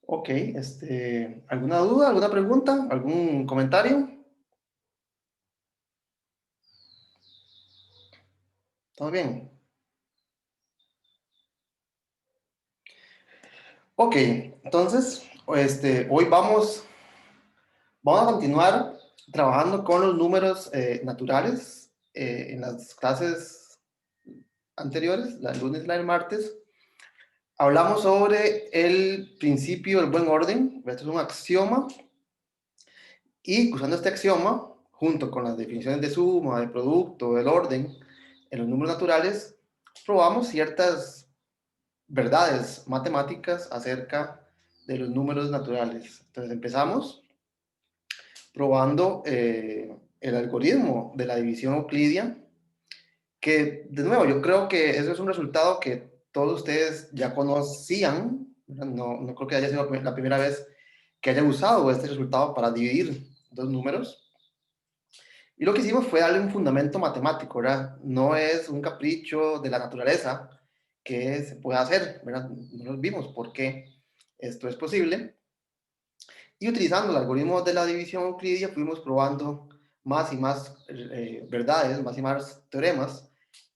Ok, ¿alguna duda, alguna pregunta, algún comentario? ¿Todo bien? Ok, entonces, hoy vamos a continuar trabajando con los números naturales en las clases anteriores, la del lunes y la del martes. Hablamos sobre el principio del buen orden. Esto es un axioma y usando este axioma, junto con las definiciones de suma, de producto, del orden en los números naturales, probamos ciertas verdades matemáticas acerca de los números naturales. Entonces empezamos probando el algoritmo de la división euclidia, que de nuevo yo creo que eso es un resultado que todos ustedes ya conocían. No creo que haya sido la primera vez que hayan usado este resultado para dividir dos números. Y lo que hicimos fue darle un fundamento matemático, ¿verdad? No es un capricho de la naturaleza que se puede hacer, ¿verdad? No nos vimos por qué esto es posible. Y utilizando el algoritmo de la división euclidia fuimos probando más y más verdades, más y más teoremas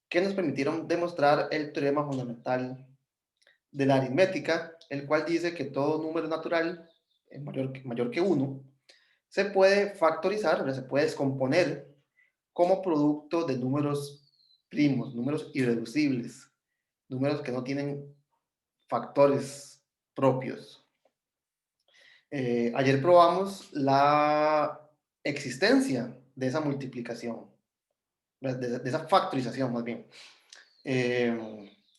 que nos permitieron demostrar el teorema fundamental de la aritmética, el cual dice que todo número natural mayor que 1 se puede factorizar, o sea, se puede descomponer como producto de números primos, números irreducibles, números que no tienen factores propios. Ayer probamos la existencia de esa multiplicación, de esa factorización más bien.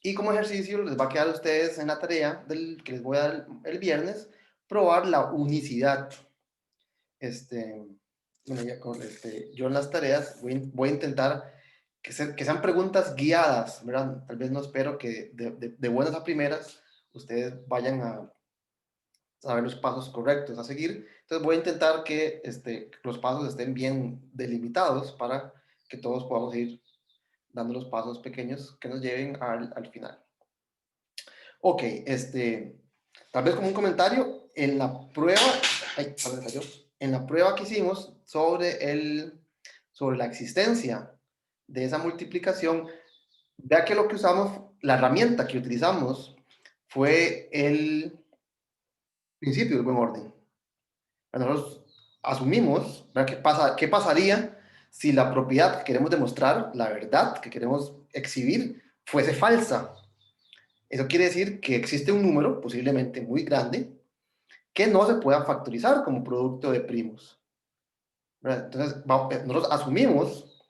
Y como ejercicio les va a quedar a ustedes en la tarea que les voy a dar el viernes, probar la unicidad. Este, bueno, ya con, yo en las tareas voy a intentar que sean preguntas guiadas, ¿verdad? Tal vez no espero que de buenas a primeras ustedes vayan a saber los pasos correctos a seguir. Entonces voy a intentar que los pasos estén bien delimitados para que todos podamos ir dando los pasos pequeños que nos lleven al final. Ok, tal vez como un comentario, en la prueba, ay, perdón, cayó. En la prueba que hicimos sobre la existencia de esa multiplicación, vea que lo que usamos, la herramienta que utilizamos fue el principio del buen orden. Nosotros asumimos, ¿verdad? ¿Qué pasaría si la propiedad que queremos demostrar, la verdad que queremos exhibir, fuese falsa? Eso quiere decir que existe un número, posiblemente muy grande, que no se pueda factorizar como producto de primos, ¿verdad? Entonces, nosotros asumimos,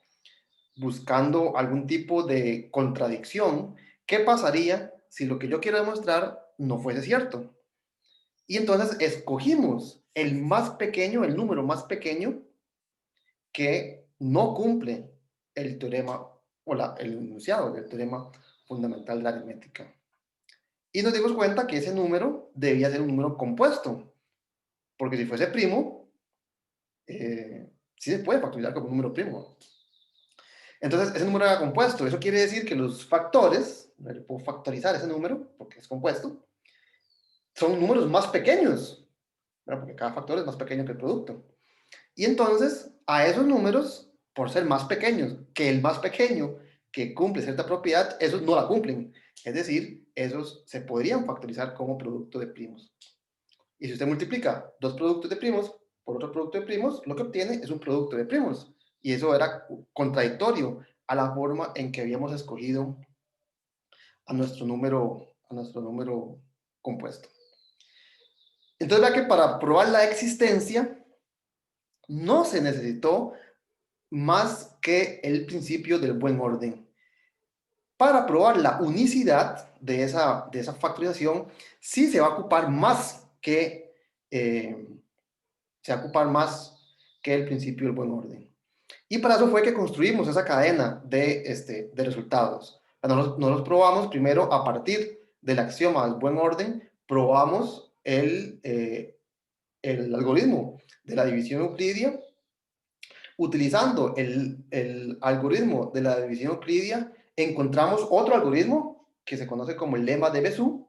buscando algún tipo de contradicción, ¿qué pasaría si lo que yo quiero demostrar no fuese cierto? Y entonces escogimos el más pequeño, el número más pequeño que no cumple el teorema o el enunciado del teorema fundamental de la aritmética. Y nos dimos cuenta que ese número debía ser un número compuesto, porque si fuese primo, sí se puede factorizar como un número primo. Entonces, ese número era compuesto. Eso quiere decir que los factores, yo puedo factorizar ese número, porque es compuesto, son números más pequeños, ¿verdad? Porque cada factor es más pequeño que el producto. Y entonces, a esos números, por ser más pequeños que el más pequeño que cumple cierta propiedad, esos no la cumplen. Es decir, esos se podrían factorizar como producto de primos. Y si usted multiplica dos productos de primos por otro producto de primos, lo que obtiene es un producto de primos. Y eso era contradictorio a la forma en que habíamos escogido a nuestro número compuesto. Entonces vea que para probar la existencia no se necesitó más que el principio del buen orden. Para probar la unicidad de esa factorización, sí se va a ocupar más que, se va a ocupar más que el principio del buen orden. Y para eso fue que construimos esa cadena de resultados. Nos los probamos primero a partir del axioma del buen orden, probamos el algoritmo de la división euclidia. Utilizando el algoritmo de la división euclidia, encontramos otro algoritmo que se conoce como el lema de Bézout,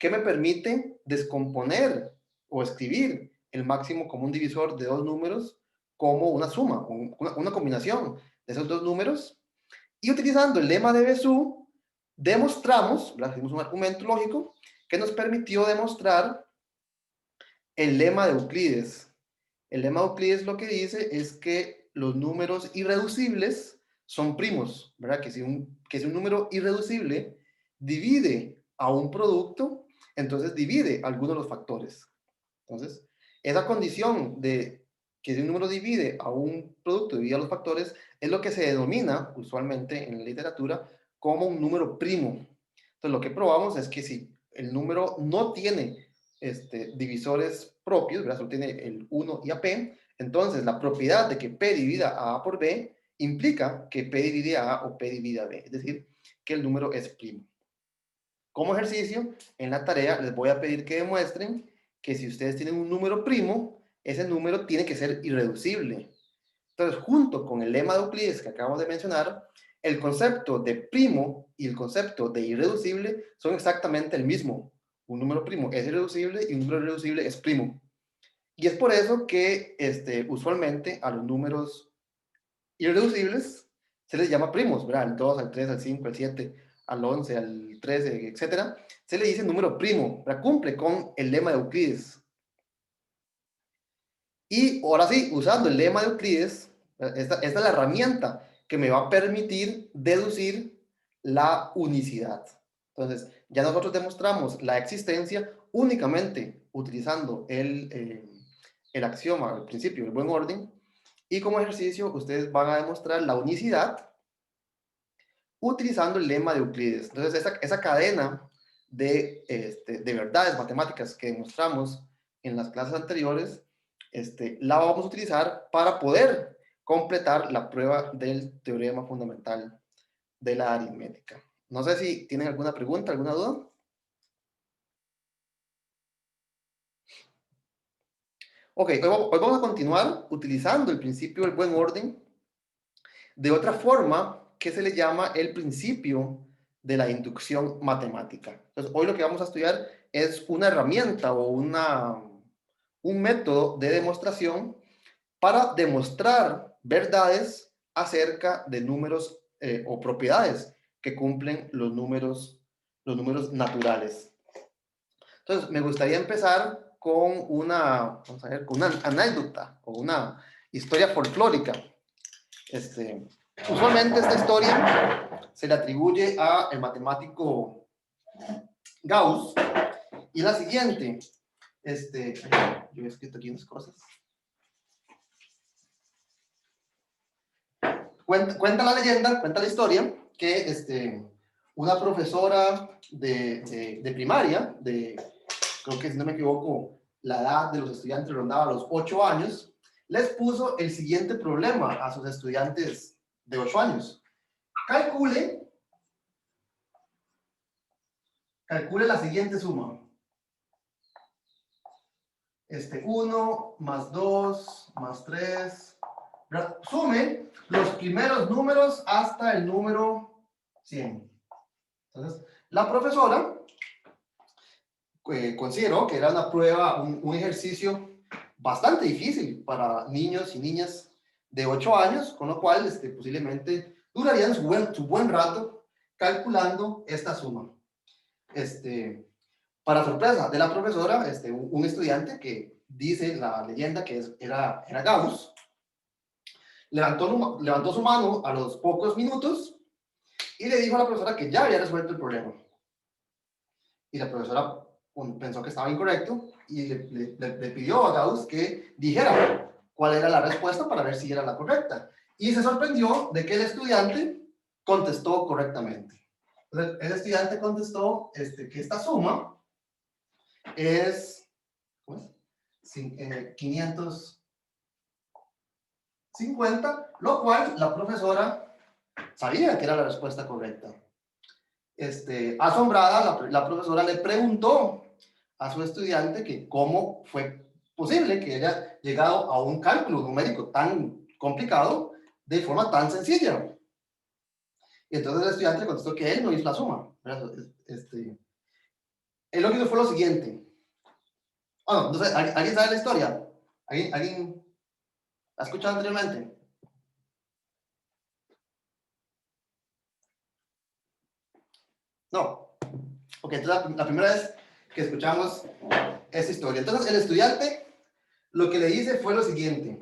que me permite descomponer o escribir el máximo común divisor de dos números como una suma, una combinación de esos dos números. Y utilizando el lema de Bezout, demostramos, hicimos un argumento lógico que nos permitió demostrar el lema de Euclides. El lema de Euclides lo que dice es que los números irreducibles son primos, ¿verdad? Que si un número irreducible divide a un producto, entonces divide algunos de los factores. Entonces, esa condición de que si un número divide a un producto, divide a los factores, es lo que se denomina usualmente en la literatura como un número primo. Entonces, lo que probamos es que si el número no tiene divisores propios, ¿verdad? Solo tiene el 1 y a p, entonces la propiedad de que p divida a por b implica que p divide a o p divide a b, es decir, que el número es primo. Como ejercicio, en la tarea les voy a pedir que demuestren que si ustedes tienen un número primo, ese número tiene que ser irreducible. Entonces, junto con el lema de Euclides que acabamos de mencionar, el concepto de primo y el concepto de irreducible son exactamente el mismo. Un número primo es irreducible y un número irreducible es primo. Y es por eso que usualmente a los números irreducibles se les llama primos, ¿verdad? Al 2, al 3, al 5, al 7, al 11, al 13, etcétera. Se le dice número primo, ¿verdad? Cumple con el lema de Euclides. Y ahora sí, usando el lema de Euclides, esta es la herramienta que me va a permitir deducir la unicidad. Entonces, ya nosotros demostramos la existencia únicamente utilizando el axioma, el principio del buen orden, y como ejercicio ustedes van a demostrar la unicidad utilizando el lema de Euclides. Entonces, esa cadena de verdades matemáticas que demostramos en las clases anteriores, la vamos a utilizar para poder completar la prueba del teorema fundamental de la aritmética. No sé si tienen alguna pregunta, alguna duda. Ok, hoy vamos a continuar utilizando el principio del buen orden de otra forma que se le llama el principio de la inducción matemática. Entonces, hoy lo que vamos a estudiar es una herramienta o un método de demostración para demostrar verdades acerca de números o propiedades que cumplen los números naturales. Entonces, me gustaría empezar con vamos a ver, con una anécdota o una historia folclórica. Usualmente esta historia se le atribuye a el matemático Gauss y la siguiente. Yo he escrito aquí unas cosas. Cuenta la leyenda, cuenta la historia que una profesora de primaria, creo que si no me equivoco, la edad de los estudiantes rondaba los 8 años, les puso el siguiente problema a sus estudiantes de 8 años. Calcule la siguiente suma. 1 más 2 más 3. Sume los primeros números hasta el número 100. Entonces, la profesora consideró que era una prueba, un ejercicio bastante difícil para niños y niñas de 8 años, con lo cual posiblemente durarían su buen rato calculando esta suma. Para sorpresa de la profesora, un estudiante que dice la leyenda que era Gauss, levantó su mano a los pocos minutos y le dijo a la profesora que ya había resuelto el problema. Y la profesora pensó que estaba incorrecto y le pidió a Gauss que dijera cuál era la respuesta para ver si era la correcta. Y se sorprendió de que el estudiante contestó correctamente. Entonces, el estudiante contestó que esta suma es, ¿cómo es? 550, lo cual la profesora sabía que era la respuesta correcta. Asombrada, la profesora le preguntó a su estudiante que cómo fue posible que haya llegado a un cálculo numérico tan complicado de forma tan sencilla. Y entonces el estudiante contestó que él no hizo la suma. Él lo que hizo fue lo siguiente. Bueno, no sé, ¿alguien sabe la historia? ¿Alguien ha escuchado anteriormente? No. Ok, entonces la primera vez que escuchamos esa historia. Entonces, el estudiante lo que le dice fue lo siguiente.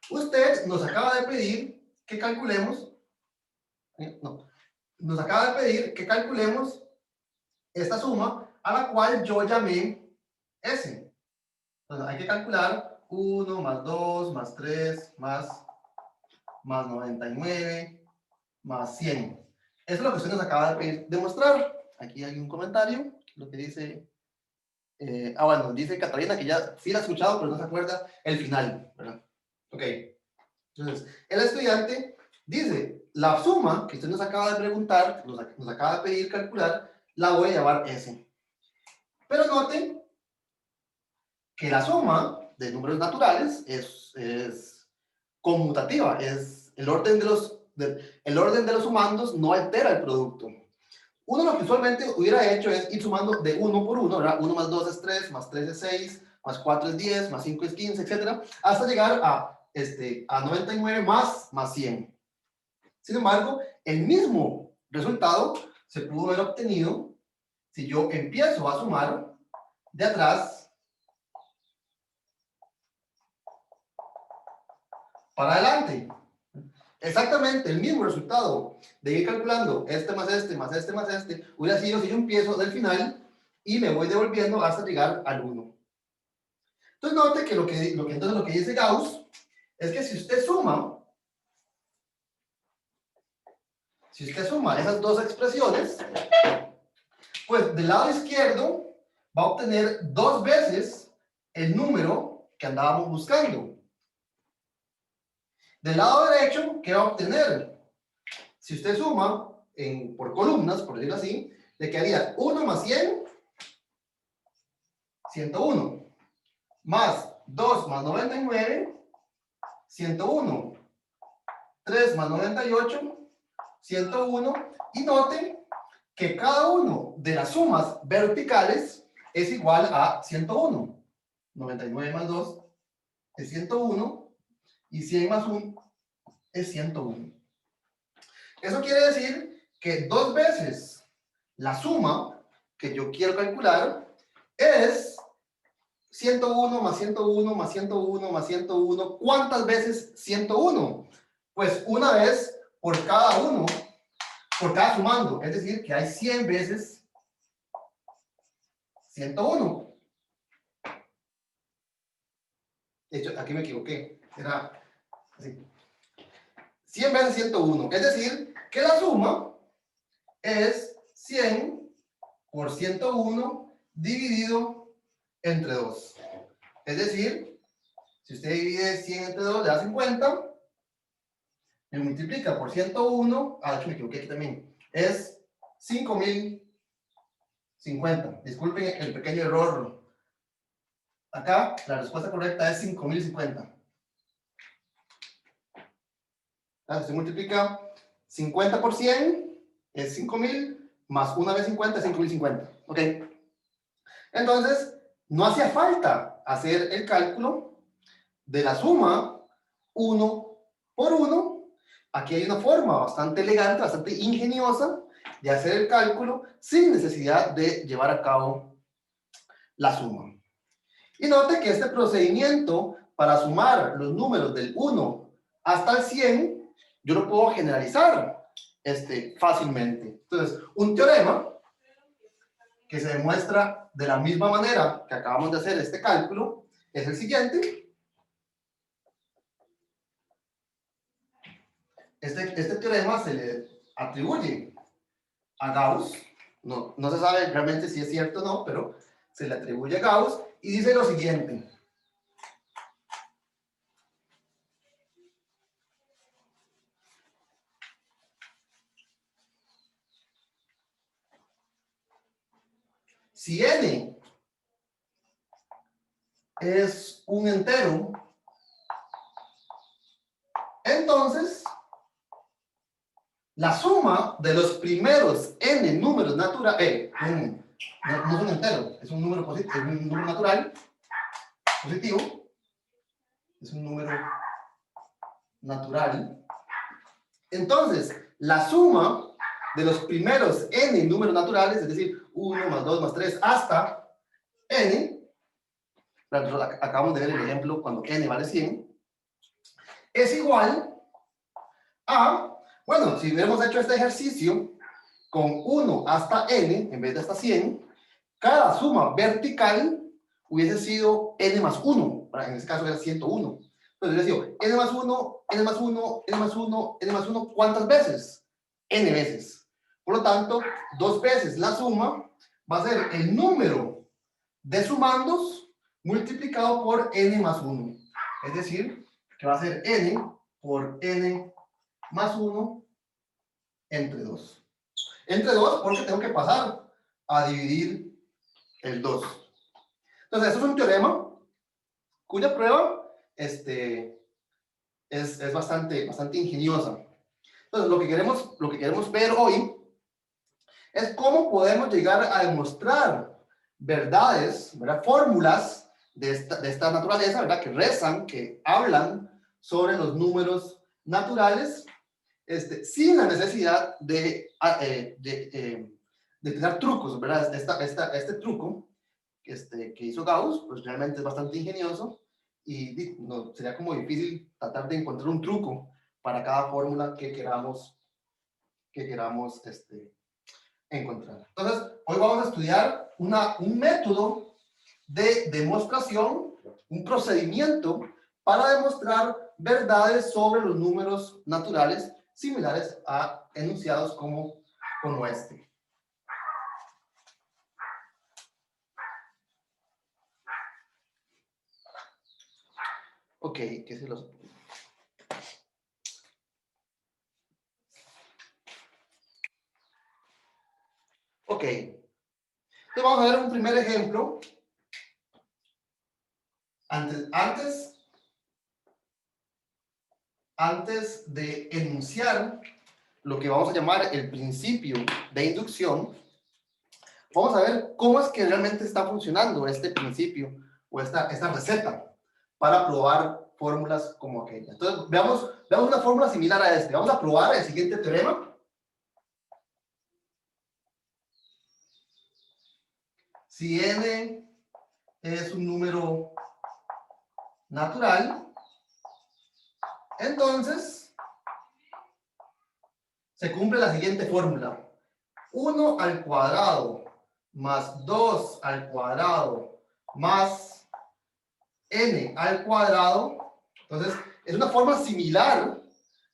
Usted nos acaba de pedir que calculemos, no, nos acaba de pedir que calculemos esta suma a la cual yo llamé S. Entonces, hay que calcular 1 más 2 más 3 más 99 más 100. Eso es lo que usted nos acaba de pedir demostrar. Aquí hay un comentario, lo que dice... bueno, dice Catalina que ya sí la ha escuchado, pero no se acuerda el final, ¿verdad? Ok. Entonces, el estudiante dice, la suma que usted nos acaba de preguntar, nos acaba de pedir calcular, la voy a llamar S. Pero noten que la suma de números naturales es conmutativa, es el orden de los sumandos no altera el producto. Uno lo que usualmente hubiera hecho es ir sumando de uno por uno, ¿verdad? 1 más 2 es 3, más 3 es 6, más 4 es 10, más 5 es 15, etc. Hasta llegar a 99 más 100. Sin embargo, el mismo resultado se pudo haber obtenido si yo empiezo a sumar de atrás para adelante. Exactamente el mismo resultado de ir calculando este más este, más este, más este, hubiera sido si yo empiezo del final y me voy devolviendo hasta llegar al 1. Entonces note que lo que dice Gauss es que si usted suma esas dos expresiones, pues del lado izquierdo va a obtener dos veces el número que andábamos buscando. Del lado derecho, ¿qué va a obtener? Si usted suma por columnas, por decirlo así, le quedaría 1 más 100, 101. Más 2 más 99, 101. 3 más 98, 101. Y noten que cada uno de las sumas verticales es igual a 101. 99 más 2 es 101 y 100 más 1 es 101. Eso quiere decir que dos veces la suma que yo quiero calcular es 101 más 101 más 101 más 101. ¿Cuántas veces 101? Pues una vez por cada uno, por cada sumando. Es decir, que hay 100 veces 101. De hecho, aquí me equivoqué. Era así. 100 veces 101. Es decir, que la suma es 100 por 101 dividido entre 2. Es decir, si usted divide 100 entre 2, le da 50. Me multiplica por 101. Aquí me equivoqué aquí también. Es 5050. Disculpen el pequeño error. Acá la respuesta correcta es 5050. Se multiplica 50 por 100 es 5000, más 1 vez 50 es 5050. ¿Ok? Entonces, no hacía falta hacer el cálculo de la suma 1 por 1. Aquí hay una forma bastante elegante, bastante ingeniosa de hacer el cálculo sin necesidad de llevar a cabo la suma. Y note que este procedimiento para sumar los números del 1 hasta el 100, yo lo puedo generalizar fácilmente. Entonces, un teorema que se demuestra de la misma manera que acabamos de hacer este cálculo es el siguiente. Este teorema se le atribuye a Gauss, no se sabe realmente si es cierto o no, pero se le atribuye a Gauss y dice lo siguiente. Si n es un entero, entonces la suma de los primeros n números naturales, no es un entero, es un número positivo, es un número natural, positivo, es un número natural. Entonces, la suma de los primeros n números naturales, es decir, 1 más 2 más 3 hasta n, acabamos de ver el ejemplo cuando n vale 100, es igual a, bueno, si hubiéramos hecho este ejercicio con 1 hasta n, en vez de hasta 100, cada suma vertical hubiese sido n más 1, en este caso era 101. Entonces hubiese sido n más 1, n más 1, n más 1, n más 1, ¿cuántas veces? N veces. Por lo tanto, 2 veces la suma va a ser el número de sumandos multiplicado por n más 1. Es decir, que va a ser n por n más 1 entre 2. Entre 2 porque tengo que pasar a dividir el 2. Entonces, esto es un teorema cuya prueba es bastante ingeniosa. Entonces, lo que queremos ver hoy es cómo podemos llegar a demostrar verdades, ¿verdad? Fórmulas de esta naturaleza, ¿verdad? Que rezan, que hablan sobre los números naturales, sin la necesidad de utilizar trucos, ¿verdad? Este truco que hizo Gauss, pues realmente es bastante ingenioso y no, sería como difícil tratar de encontrar un truco para cada fórmula que queramos encontrar. Entonces, hoy vamos a estudiar un método de demostración, un procedimiento para demostrar verdades sobre los números naturales similares a enunciados como este. Ok, ¿qué se los... Ok, entonces vamos a ver un primer ejemplo. Antes de enunciar lo que vamos a llamar el principio de inducción, vamos a ver cómo es que realmente está funcionando este principio o esta receta para probar fórmulas como aquella. Entonces, veamos una fórmula similar a este. Vamos a probar el siguiente teorema. Si n es un número natural, entonces se cumple la siguiente fórmula. 1 al cuadrado más 2 al cuadrado más n al cuadrado. Entonces, es una forma similar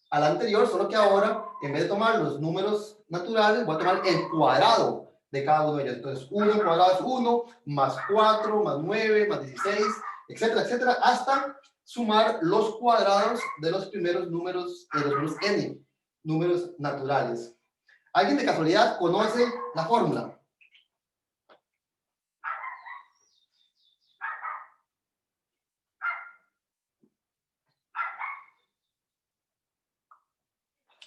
a la anterior, solo que ahora, en vez de tomar los números naturales, voy a tomar el cuadrado de cada uno de ellos. Entonces, 1 al cuadrado es 1, más 4, más 9, más 16, etcétera, etcétera, hasta sumar los cuadrados de los primeros números, de los números n, números naturales. ¿Alguien de casualidad conoce la fórmula?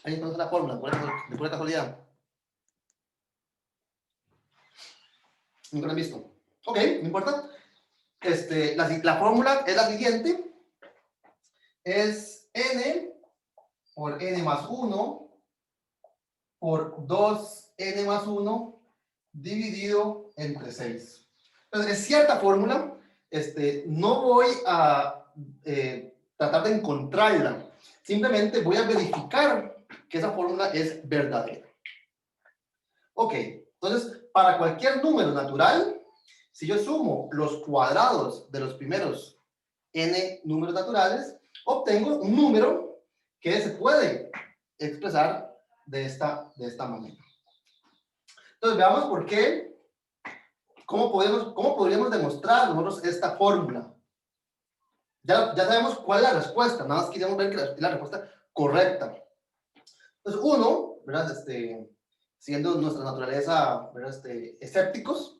¿Alguien conoce la fórmula? De pura casualidad. ¿Nunca la han visto? Ok, no importa. La fórmula es la siguiente. Es n por n más 1 por 2n más 1 dividido entre 6. Entonces, es cierta fórmula. No voy a tratar de encontrarla. Simplemente voy a verificar que esa fórmula es verdadera. Ok, entonces, para cualquier número natural, si yo sumo los cuadrados de los primeros n números naturales, obtengo un número que se puede expresar de esta manera. Entonces, veamos por qué, cómo podríamos demostrar nosotros esta fórmula. Ya sabemos cuál es la respuesta, nada más queremos ver que es la respuesta correcta. Entonces, uno, ¿verdad? Siendo nuestra naturaleza, ¿verdad? Escépticos,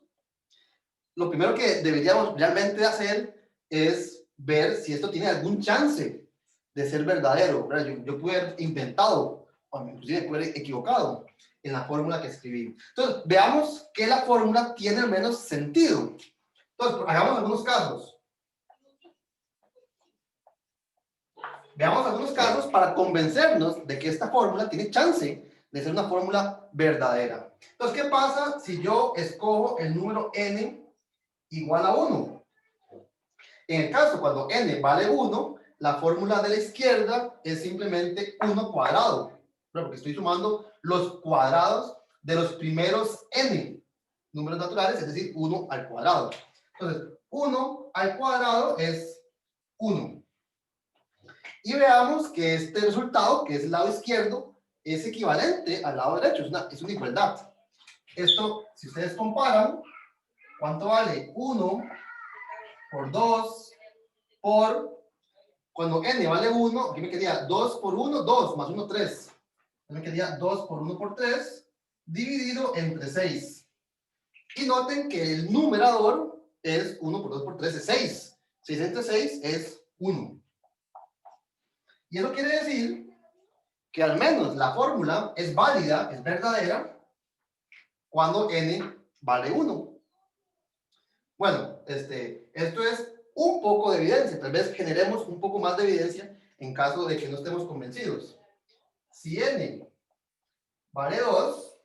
lo primero que deberíamos realmente hacer es ver si esto tiene algún chance de ser verdadero, ¿verdad? Yo pude haber inventado, o inclusive pude haber equivocado. en la fórmula que escribí. Entonces, veamos que la fórmula tiene al menos sentido. Entonces, hagamos algunos casos. Veamos algunos casos para convencernos de que esta fórmula tiene chance de ser una fórmula verdadera. Entonces, ¿qué pasa si yo escojo el número n igual a 1? En el caso cuando n vale 1, la fórmula de la izquierda es simplemente 1 cuadrado, porque estoy sumando los cuadrados de los primeros n números naturales, es decir, 1 al cuadrado. Entonces, 1 al cuadrado es 1. Y veamos que este resultado, que es el lado izquierdo, es equivalente al lado derecho, es una igualdad. Esto, si ustedes comparan, ¿cuánto vale? 1 por 2 por, cuando n vale 1, aquí me quedaría 2 por 1, 2, más 1, 3. Me quedaría 2 por 1 por 3, dividido entre 6. Y noten que el numerador es 1 por 2 por 3 es 6. 6 entre 6 es 1. Y eso quiere decir que al menos la fórmula es válida, es verdadera, cuando n vale 1. Bueno, esto es un poco de evidencia. Tal vez generemos un poco más de evidencia en caso de que no estemos convencidos. Si n vale 2,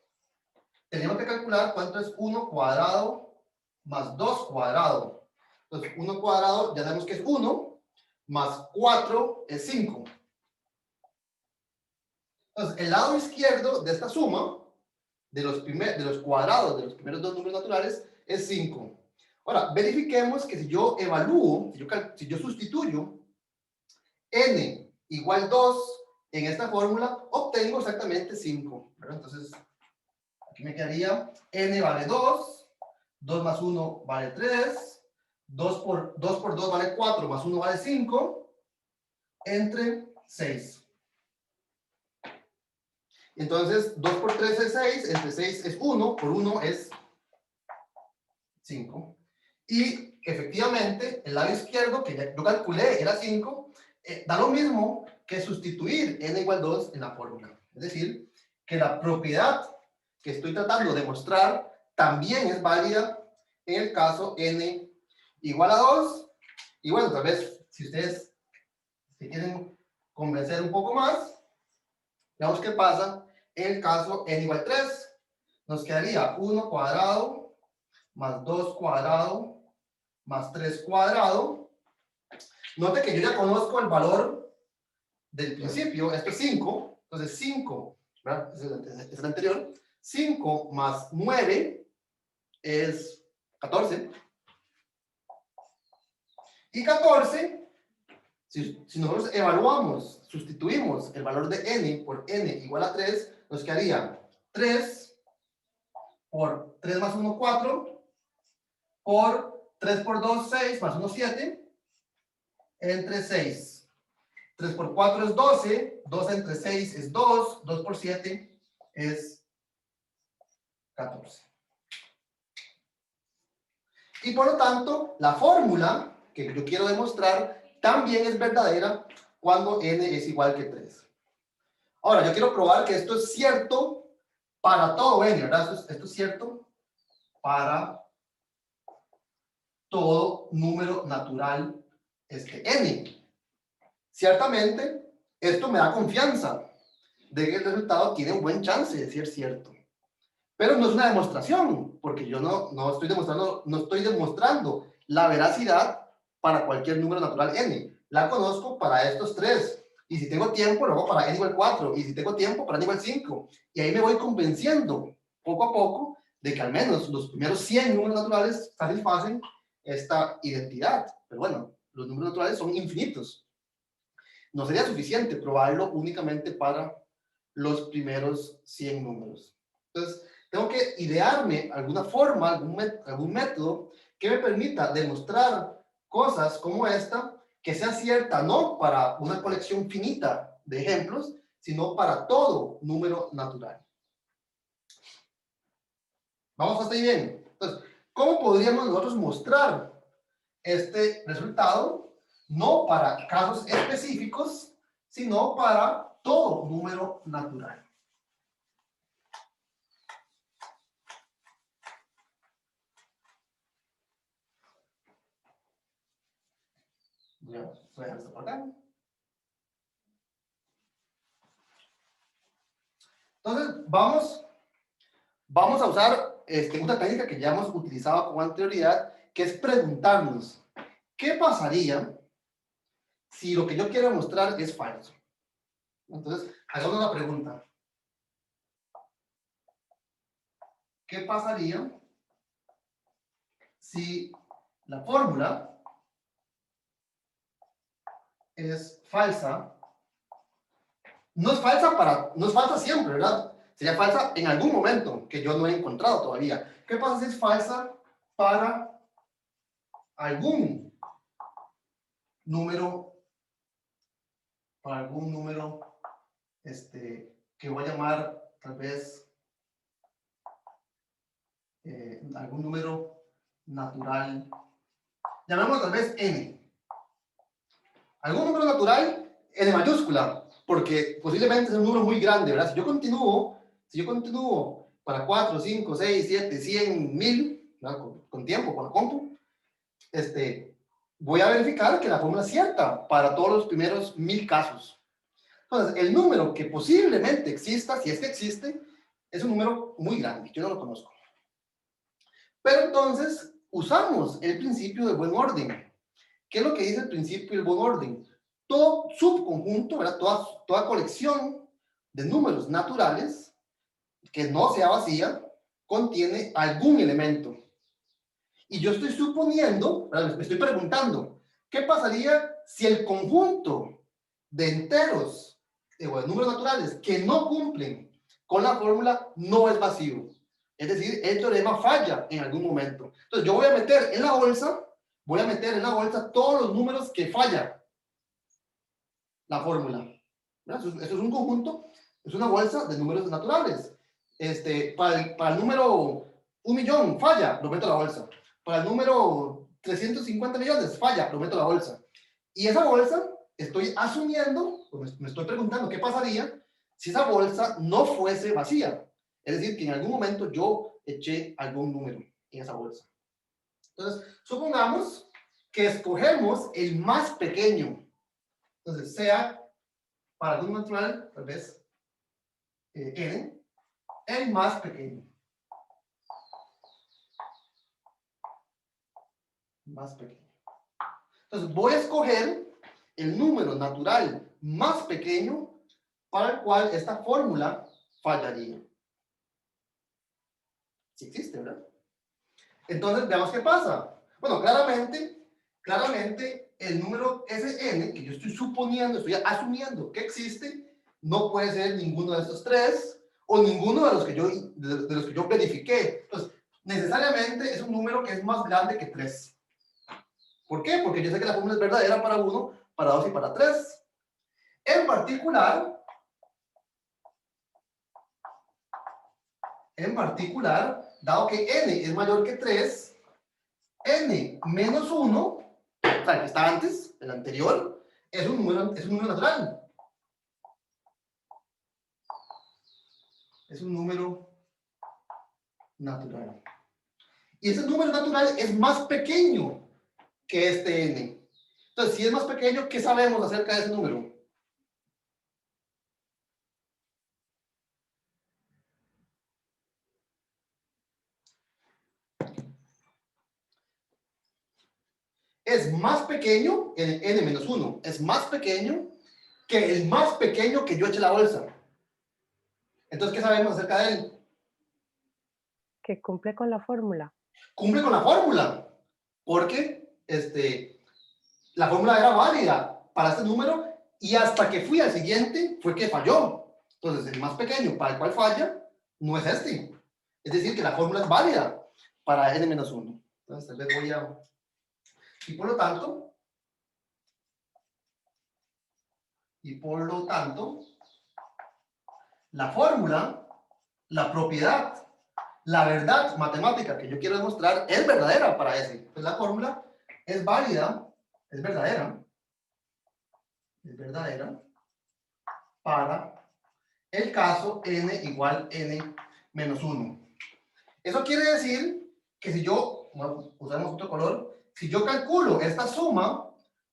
tenemos que calcular cuánto es 1 cuadrado más 2 cuadrado. Entonces, 1 cuadrado ya sabemos que es 1, más 4 es 5. Entonces, el lado izquierdo de esta suma, de los cuadrados de los primeros dos números naturales, es 5. Ahora, verifiquemos que si yo evalúo, si yo sustituyo n igual 2 en esta fórmula, obtengo exactamente 5. Entonces, aquí me quedaría n vale 2, 2 más 1 vale 3, 2 por 2 vale 4, más 1 vale 5, entre 6. Entonces, 2 por 3 es 6, entre 6 es 1, por 1 es 5. Y efectivamente, el lado izquierdo, que yo calculé, era 5, da lo mismo que sustituir n igual 2 en la fórmula. Es decir, que la propiedad que estoy tratando de mostrar también es válida en el caso n igual a 2. Y bueno, tal vez, si ustedes se quieren convencer un poco más, veamos qué pasa en el caso n igual 3. Nos quedaría 1 cuadrado más 2 cuadrado más 3 cuadrado. Note que yo ya conozco el valor del principio, esto es 5, entonces 5, ¿verdad? Es el anterior. 5 más 9 es 14. Y 14, si nosotros evaluamos, sustituimos el valor de n por n igual a 3, nos quedaría 3 por 3 más 1, 4, por 3 por 2, 6, más 1, 7, entre 6. 3 por 4 es 12, 2 entre 6 es 2, 2 por 7 es 14. Y por lo tanto, la fórmula que yo quiero demostrar también es verdadera cuando n es igual que 3. Ahora, yo quiero probar que esto es cierto para todo n, ¿verdad? Esto es cierto para todo número natural n. Ciertamente, esto me da confianza de que el resultado tiene un buen chance de ser cierto. Pero no es una demostración, porque yo no estoy demostrando la veracidad para cualquier número natural n. La conozco para estos tres. Y si tengo tiempo, lo hago para n igual 4. Y si tengo tiempo, para n igual 5. Y ahí me voy convenciendo, poco a poco, de que al menos los primeros 100 números naturales satisfacen esta identidad. Pero bueno, los números naturales son infinitos. No sería suficiente probarlo únicamente para los primeros 100 números. Entonces, tengo que idearme alguna forma, algún método que me permita demostrar cosas como esta, que sea cierta no para una colección finita de ejemplos, sino para todo número natural. ¿Vamos hasta ahí bien? Entonces, ¿cómo podríamos nosotros mostrar este resultado? No para casos específicos, sino para todo número natural. Voy a dejar esto por acá. Entonces, vamos a usar una técnica que ya hemos utilizado con anterioridad, que es preguntarnos, ¿qué pasaría si lo que yo quiero mostrar es falso? Entonces, hagamos la pregunta. ¿Qué pasaría si la fórmula es falsa? No es falsa siempre, ¿verdad? Sería falsa en algún momento que yo no he encontrado todavía. ¿Qué pasa si es falsa para algún número, que voy a llamar tal vez algún número natural? Llamémoslo tal vez n. Algún número natural n mayúscula, porque posiblemente es un número muy grande, ¿verdad? Si yo continúo para 4, 5, 6, 7, 100, 1000, con tiempo, con la compu, voy a verificar que la fórmula es cierta para todos los primeros 1000 casos. Entonces, el número que posiblemente exista, si es que existe, es un número muy grande, yo no lo conozco. Pero entonces, usamos el principio de buen orden. ¿Qué es lo que dice el principio del buen orden? Todo subconjunto, ¿verdad? Toda colección de números naturales que no sea vacía contiene algún elemento. Y yo estoy suponiendo, ¿verdad? Me estoy preguntando, ¿qué pasaría si el conjunto de enteros o de números naturales que no cumplen con la fórmula no es vacío? Es decir, el teorema falla en algún momento. Entonces yo voy a meter en la bolsa todos los números que falla la fórmula. Eso es un conjunto, es una bolsa de números naturales. Para el número 1.000.000 falla, lo meto a la bolsa. Para el número 350 millones falla, lo meto a la bolsa. Y esa bolsa, estoy asumiendo, me estoy preguntando qué pasaría si esa bolsa no fuese vacía. Es decir, que en algún momento yo eché algún número en esa bolsa. Entonces, supongamos que escogemos el más pequeño. Entonces, sea para algún natural, tal vez n, el más pequeño. Más pequeño. Entonces, voy a escoger el número natural más pequeño para el cual esta fórmula fallaría. Si existe, ¿verdad? Entonces, veamos qué pasa. Bueno, claramente, el número Sn, que yo estoy suponiendo, estoy asumiendo que existe, no puede ser ninguno de estos tres o ninguno de los que yo verifiqué. Entonces, necesariamente es un número que es más grande que 3. ¿Por qué? Porque yo sé que la fórmula es verdadera para 1, para 2 y para 3. En particular, dado que n es mayor que 3, n menos 1, o sea, el que está antes, el anterior, es un número natural. Es un número natural. Y ese número natural es más pequeño que este n. Entonces, si es más pequeño, ¿qué sabemos acerca de ese número? Es más pequeño, el n menos 1, es más pequeño que el más pequeño que yo eché la bolsa. Entonces, ¿qué sabemos acerca de él? Que cumple con la fórmula. Cumple con la fórmula, porque la fórmula era válida para este número y hasta que fui al siguiente fue que falló. Entonces, el más pequeño para el cual falla no es este. Es decir, que la fórmula es válida para n menos 1. Entonces, tal vez voy a... Y por lo tanto, la fórmula, la propiedad, la verdad matemática que yo quiero demostrar es verdadera para ese. Entonces, la fórmula es válida, es verdadera para el caso n igual n menos 1. Eso quiere decir que si yo, bueno, usamos otro color, si yo calculo esta suma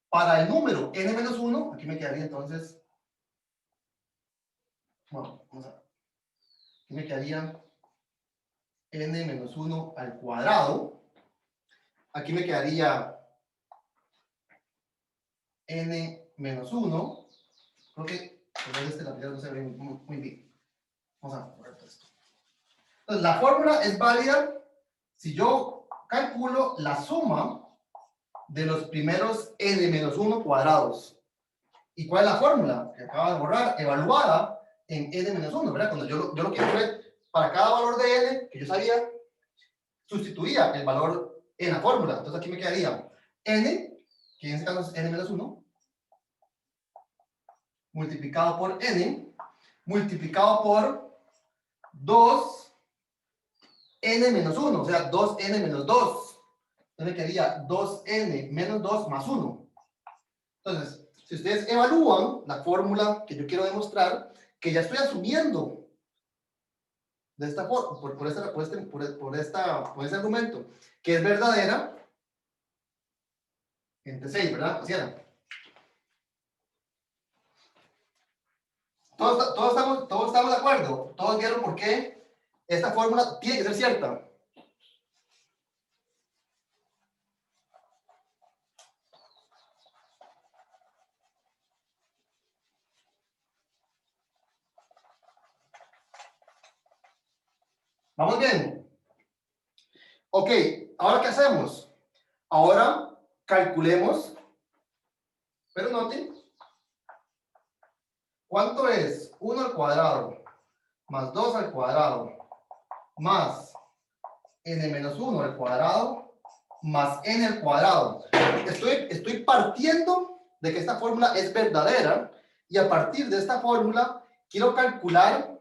Para el número n-1, aquí me quedaría entonces, bueno, vamos a ver, aquí me quedaría n-1 al cuadrado, aquí me quedaría n-1, creo que este lapicero no se ve muy bien. Vamos a correr esto. Entonces, la fórmula es válida si yo calculo la suma de los primeros n-1 cuadrados. ¿Y cuál es la fórmula? Que acaba de borrar, evaluada en n-1, ¿verdad? Cuando yo lo quiero ver para cada valor de n que yo sabía, sustituía el valor en la fórmula. Entonces aquí me quedaría n, que en este caso es n-1, multiplicado por n, multiplicado por 2 n-1, o sea, 2n-2. Entonces me quedaría 2n-2 más 1. Entonces, si ustedes evalúan la fórmula que yo quiero demostrar, que ya estoy asumiendo de esta forma, por este argumento, que es verdadera, entre 6, ¿verdad? Así era. Todos estamos de acuerdo. Todos vieron por qué esta fórmula tiene que ser cierta. ¿Vamos bien? Ok, ¿ahora qué hacemos? Ahora calculemos, pero noten, ¿cuánto es 1 al cuadrado más 2 al cuadrado más n-1 al cuadrado más n al cuadrado? Estoy partiendo de que esta fórmula es verdadera y a partir de esta fórmula quiero calcular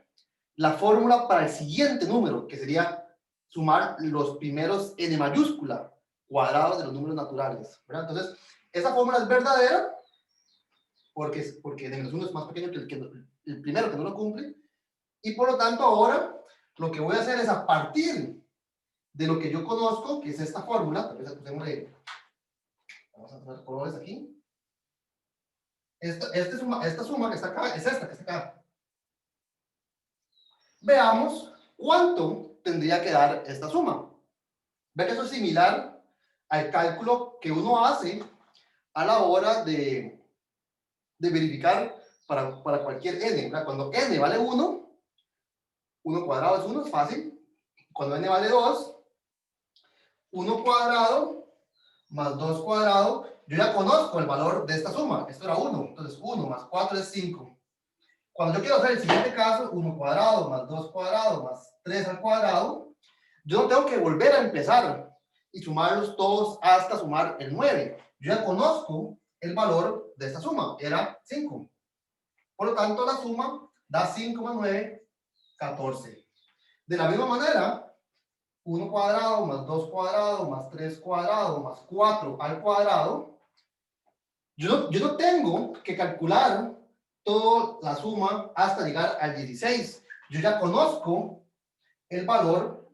la fórmula para el siguiente número, que sería sumar los primeros n mayúscula cuadrados de los números naturales, ¿verdad? Entonces, esa fórmula es verdadera porque n-1 es más pequeño que el primero que no lo cumple, y por lo tanto ahora lo que voy a hacer es a partir de lo que yo conozco, que es esta fórmula, vamos a poner colores aquí, esta suma que está acá es esta que está acá. Veamos cuánto tendría que dar esta suma. Ve que eso es similar al cálculo que uno hace a la hora de verificar para cualquier n, ¿verdad? Cuando n vale 1, 1 cuadrado es 1, es fácil. Cuando n vale 2, 1 cuadrado más 2 cuadrado, yo ya conozco el valor de esta suma. Esto era 1, entonces 1 más 4 es 5. Cuando yo quiero hacer el siguiente caso, 1 cuadrado más 2 cuadrado más 3 al cuadrado, yo no tengo que volver a empezar y sumarlos todos hasta sumar el 9. Yo ya conozco el valor de esta suma, era 5. Por lo tanto, la suma da 5 más 9, 14. De la misma manera, 1 cuadrado más 2 cuadrado más 3 cuadrado más 4 al cuadrado, yo no tengo que calcular toda la suma hasta llegar al 16. Yo ya conozco el valor,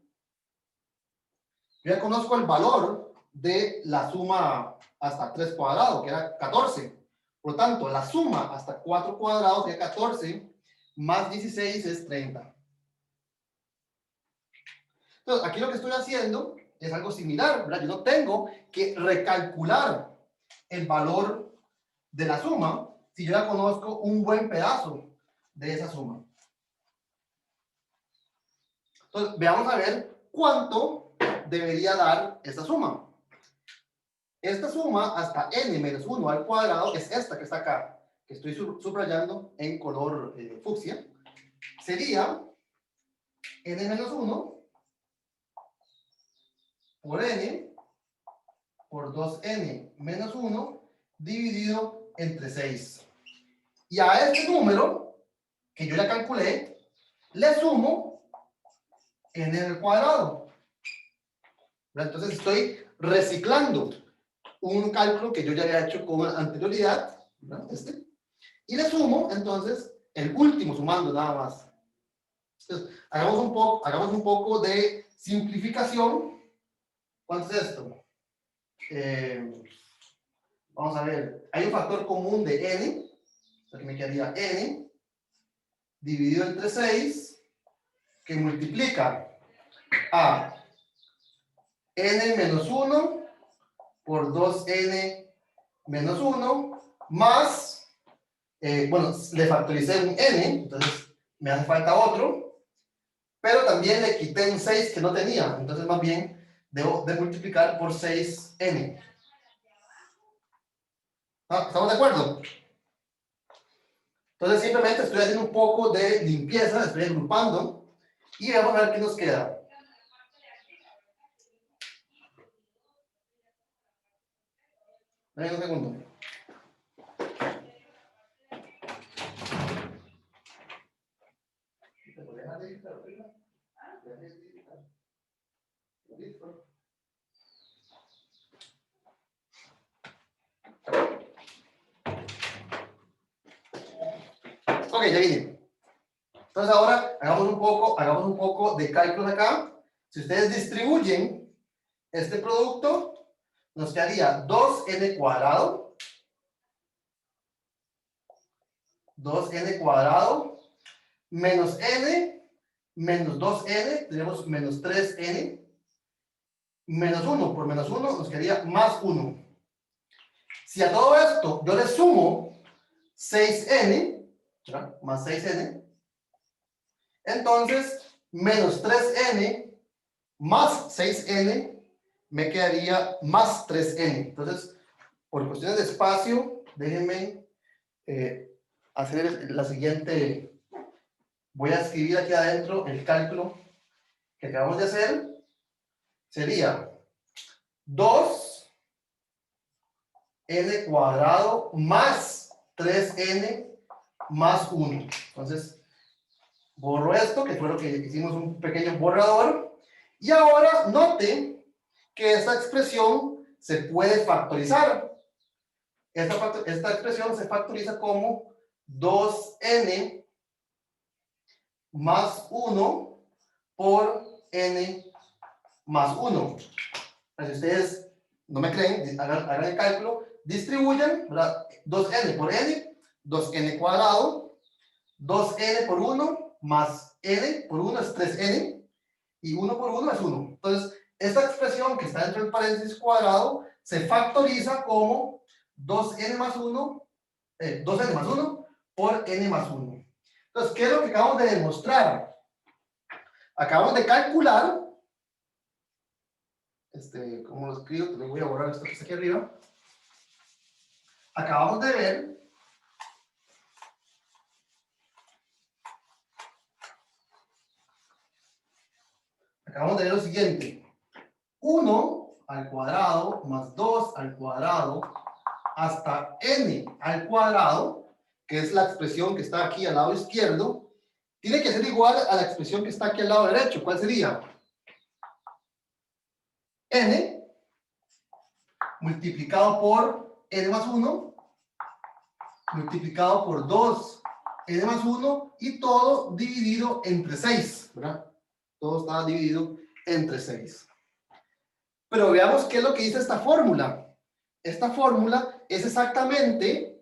de la suma hasta 3 cuadrados, que era 14. Por lo tanto, la suma hasta 4 cuadrados, que es 14, más 16 es 30. Entonces, aquí lo que estoy haciendo es algo similar, ¿verdad? Yo no tengo que recalcular el valor de la suma si yo ya conozco un buen pedazo de esa suma. Entonces, veamos a ver cuánto debería dar esta suma. Esta suma hasta n menos 1 al cuadrado es esta que está acá, que estoy subrayando en color fucsia. Sería n menos 1 por n por 2n menos 1 dividido entre 6. Y a este número, que yo ya calculé, le sumo n al cuadrado. Entonces estoy reciclando un cálculo que yo ya había hecho con anterioridad, ¿verdad? Y le sumo, entonces, el último sumando nada más. Entonces, hagamos un poco de simplificación. ¿Cuánto es esto? Vamos a ver, hay un factor común de n, o sea que me quedaría n dividido entre 6, que multiplica a n menos 1 por 2n menos 1 más, bueno, le factoricé un n, entonces me hace falta otro, pero también le quité un 6 que no tenía, entonces más bien debo de multiplicar por 6n. ¿Ah, ¿estamos de acuerdo? Entonces simplemente estoy haciendo un poco de limpieza, estoy agrupando y vamos a ver qué nos queda. Dame un segundo. Ok, ya vine. Entonces ahora hagamos un poco de cálculos acá. Si ustedes distribuyen este producto, nos quedaría 2n cuadrado, 2n cuadrado, menos n, menos 2n, tenemos menos 3n, menos 1 por menos 1 nos quedaría más 1. Si a todo esto yo le sumo 6n, ¿verdad? Más 6n, entonces menos 3n más 6n me quedaría más 3n. Entonces, por cuestiones de espacio, déjenme hacer la siguiente. Voy a escribir aquí adentro el cálculo que acabamos de hacer. Sería 2n cuadrado más 3n más 1. Entonces, borro esto, que fue lo que hicimos un pequeño borrador. Y ahora note que esta expresión se puede factorizar. Esta expresión se factoriza como 2n más 1 por n más 1. Si ustedes no me creen, hagan el cálculo, distribuyan, ¿verdad? 2n por n, 2n cuadrado, 2n por 1 más n por 1 es 3n, y 1 por 1 es 1. Entonces, esta expresión que está dentro del paréntesis cuadrado se factoriza como 2n más 1, 2n más 1 por n más 1. Entonces, ¿qué es lo que acabamos de demostrar? Acabamos de calcular, ¿cómo lo escribo? También voy a borrar esto que está aquí arriba. Acabamos de ver lo siguiente. 1 al cuadrado más 2 al cuadrado hasta n al cuadrado, que es la expresión que está aquí al lado izquierdo, tiene que ser igual a la expresión que está aquí al lado derecho. ¿Cuál sería? N multiplicado por n más 1 multiplicado por 2 n más 1 y todo dividido entre 6, ¿verdad? Todo está dividido entre 6. Pero veamos qué es lo que dice esta fórmula. Esta fórmula es exactamente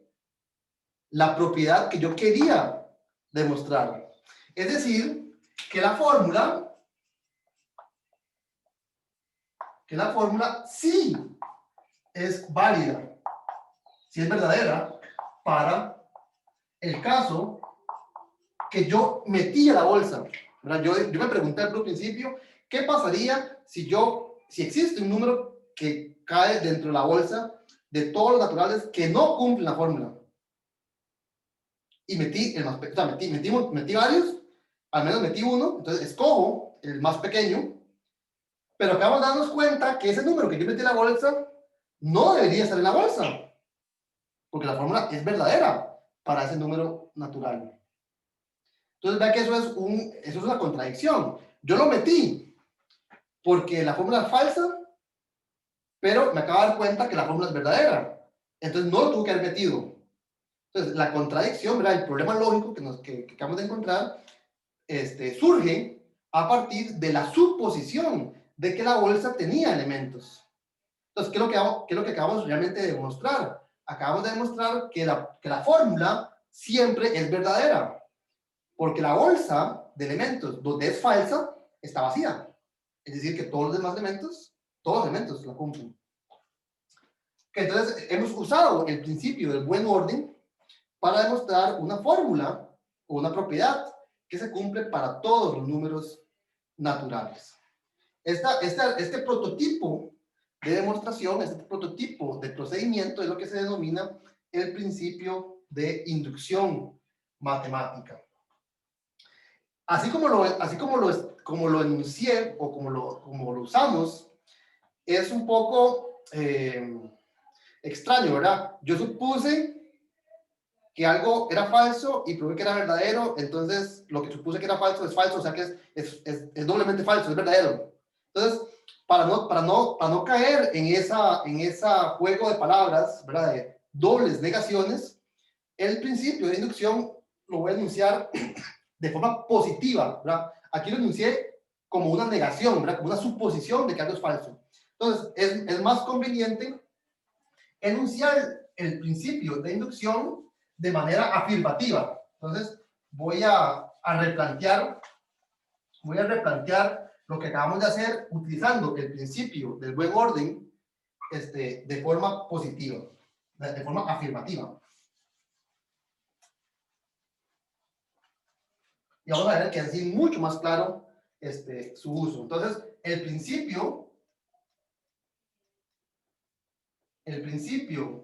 la propiedad que yo quería demostrar. Es decir, que la fórmula sí es válida, sí es verdadera para el caso que yo metí a la bolsa, ¿verdad? Yo me pregunté al principio, ¿qué pasaría si existe un número que cae dentro de la bolsa de todos los naturales que no cumplen la fórmula? Y metí el más pequeño, o sea, metí varios, al menos metí uno, entonces escojo el más pequeño, pero acabamos de darnos cuenta que ese número que yo metí en la bolsa no debería estar en la bolsa, porque la fórmula es verdadera para ese número natural. Entonces vea que eso es una contradicción. Yo lo metí porque la fórmula es falsa, pero me acabo de dar cuenta que la fórmula es verdadera. Entonces no lo tuve que haber metido. Entonces la contradicción, ¿verdad? El problema lógico que acabamos de encontrar surge a partir de la suposición de que la bolsa tenía elementos. Entonces, ¿qué es lo que acabamos realmente de demostrar? acabamos de demostrar que la fórmula siempre es verdadera, porque la bolsa de elementos donde es falsa está vacía. Es decir, que todos los demás elementos, todos los elementos la cumplen. Que entonces hemos usado el principio del buen orden para demostrar una fórmula o una propiedad que se cumple para todos los números naturales. Este prototipo de demostración, este prototipo de procedimiento es lo que se denomina el principio de inducción matemática. Así como lo enuncié o como lo usamos, es un poco extraño, ¿verdad? Yo supuse que algo era falso y probé que era verdadero, entonces lo que supuse que era falso, o sea que es doblemente falso, es verdadero. Entonces, para no caer en esa juego de palabras, ¿verdad? De dobles negaciones, el principio de inducción lo voy a enunciar de forma positiva, ¿verdad? Aquí lo enuncié como una negación, ¿verdad? Como una suposición de que algo es falso. Entonces, es más conveniente enunciar el principio de inducción de manera afirmativa. Entonces, voy a replantear lo que acabamos de hacer utilizando el principio del buen orden de forma positiva, de forma afirmativa. Y vamos a ver que así mucho más claro su uso. Entonces, el principio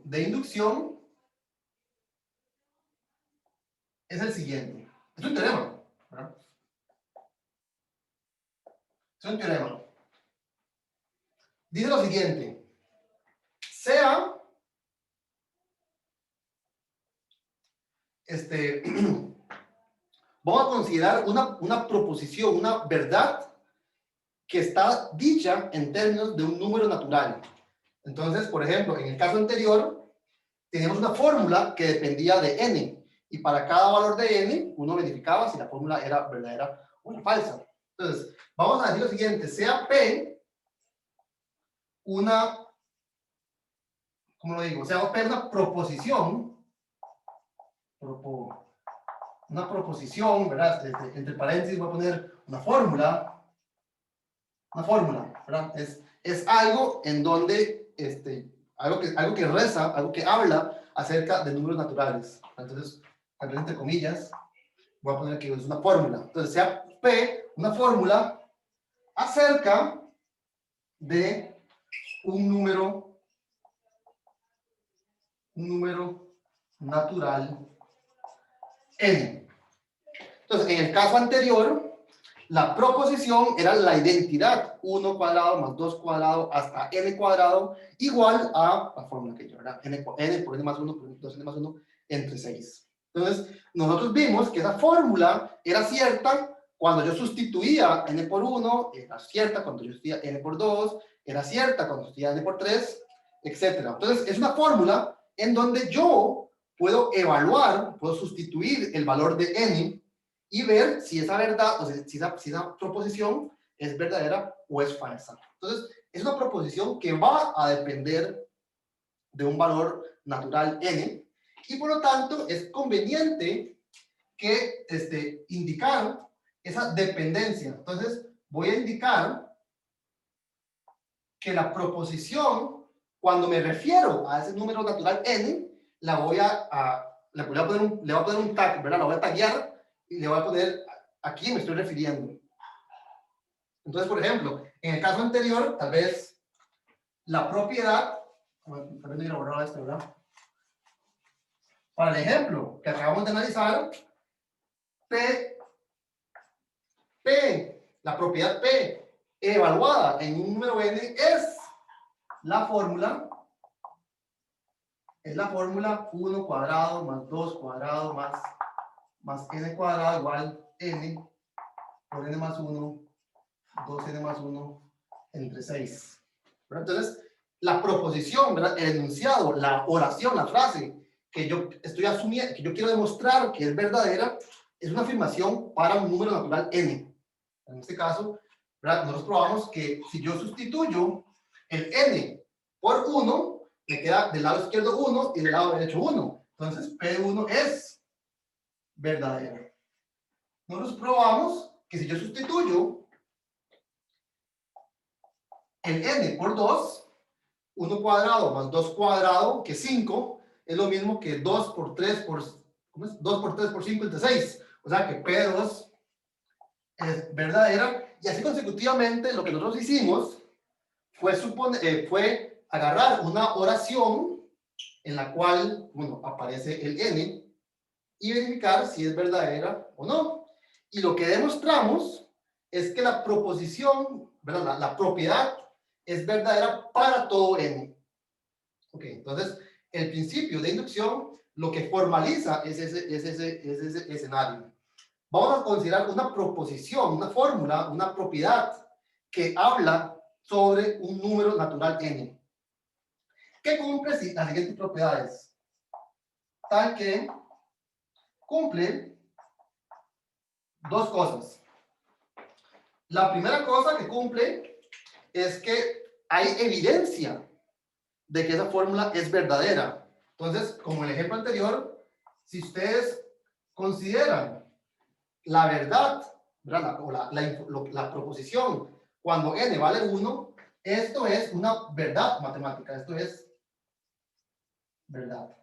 de inducción es el siguiente. Es un teorema, ¿verdad? Es un teorema. Dice lo siguiente. Sea vamos a considerar una proposición, una verdad que está dicha en términos de un número natural. Entonces, por ejemplo, en el caso anterior, teníamos una fórmula que dependía de n, y para cada valor de n, uno verificaba si la fórmula era verdadera o era falsa. Entonces, vamos a decir lo siguiente, sea P ¿cómo lo digo? Sea P una proposición, ¿verdad? Entre paréntesis voy a poner una fórmula, ¿verdad? Es algo en donde, algo que reza, algo que habla acerca de números naturales. Entonces, entre comillas, voy a poner que es una fórmula. Entonces, sea P una fórmula acerca de un número natural n. Entonces, en el caso anterior, la proposición era la identidad 1 cuadrado más 2 cuadrado hasta n cuadrado igual a la fórmula que yo, ¿verdad? N por n más 1 por 2n más 1 entre 6. Entonces, nosotros vimos que esa fórmula era cierta cuando yo sustituía n por 1, era cierta cuando yo sustituía n por 2, era cierta cuando sustituía n por 3, etc. Entonces, es una fórmula en donde yo puedo evaluar, puedo sustituir el valor de n y ver si esa verdad, o sea, si esa proposición es verdadera o es falsa. Entonces, es una proposición que va a depender de un valor natural n, y por lo tanto es conveniente que indicar esa dependencia. Entonces, voy a indicar que la proposición, cuando me refiero a ese número natural n, le voy a poner un tag, ¿verdad? La voy a taggear y le voy a poner a quién me estoy refiriendo. Entonces, por ejemplo, en el caso anterior, tal vez la propiedad, tal vez no hubiera borrado esto, ¿verdad? Para el ejemplo que acabamos de analizar, la propiedad P evaluada en un número n es la fórmula 1 cuadrado más 2 cuadrado más n cuadrado igual n por n más 1, 2n más 1 entre 6. ¿Verdad? Entonces, la proposición, ¿verdad? El enunciado, la oración, la frase que yo estoy asumiendo, que yo quiero demostrar que es verdadera, es una afirmación para un número natural n. En este caso, ¿verdad? Nosotros probamos que si yo sustituyo el n por 1, me queda del lado izquierdo 1 y del lado derecho 1. Entonces, P de 1 es verdadera. Nosotros probamos que si yo sustituyo el n por 2, 1 cuadrado más 2 cuadrado, que es 5, es lo mismo que 2 por 3 por, ¿cómo es? 2 por 3 por 5 entre 6. O sea que P2 es verdadera. Y así consecutivamente, lo que nosotros hicimos fue agarrar una oración en la cual, bueno, aparece el n y verificar si es verdadera o no. Y lo que demostramos es que la proposición, ¿verdad? La propiedad es verdadera para todo n. Ok, entonces el principio de inducción lo que formaliza es ese escenario. Vamos a considerar una proposición, una fórmula, una propiedad que habla sobre un número natural n. ¿Qué cumple las siguientes propiedades? Tal que cumple dos cosas. La primera cosa que cumple es que hay evidencia de que esa fórmula es verdadera. Entonces, como en el ejemplo anterior, si ustedes consideran la verdad, ¿verdad? O la proposición, cuando n vale 1, esto es una verdad matemática, esto es verdad.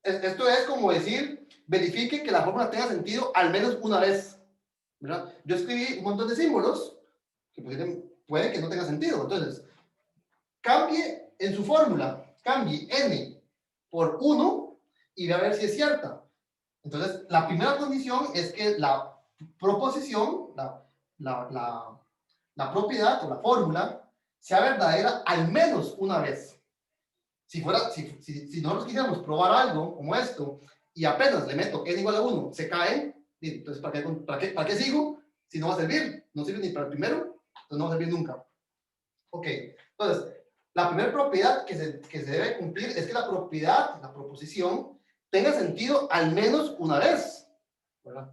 Esto es como decir, verifique que la fórmula tenga sentido al menos una vez, ¿verdad? Yo escribí un montón de símbolos que puede que no tenga sentido, entonces, cambie en su fórmula, cambie n por 1 y ve a ver si es cierta. Entonces, la primera condición es que la proposición, la propiedad o la fórmula sea verdadera al menos una vez. Si nosotros quisiéramos probar algo como esto y apenas le meto n igual a 1, se cae, entonces ¿para qué sigo? Si no va a servir, no sirve ni para el primero, entonces no va a servir nunca. Ok, entonces, la primera propiedad que se debe cumplir es que la propiedad, la proposición, tenga sentido al menos una vez, ¿verdad?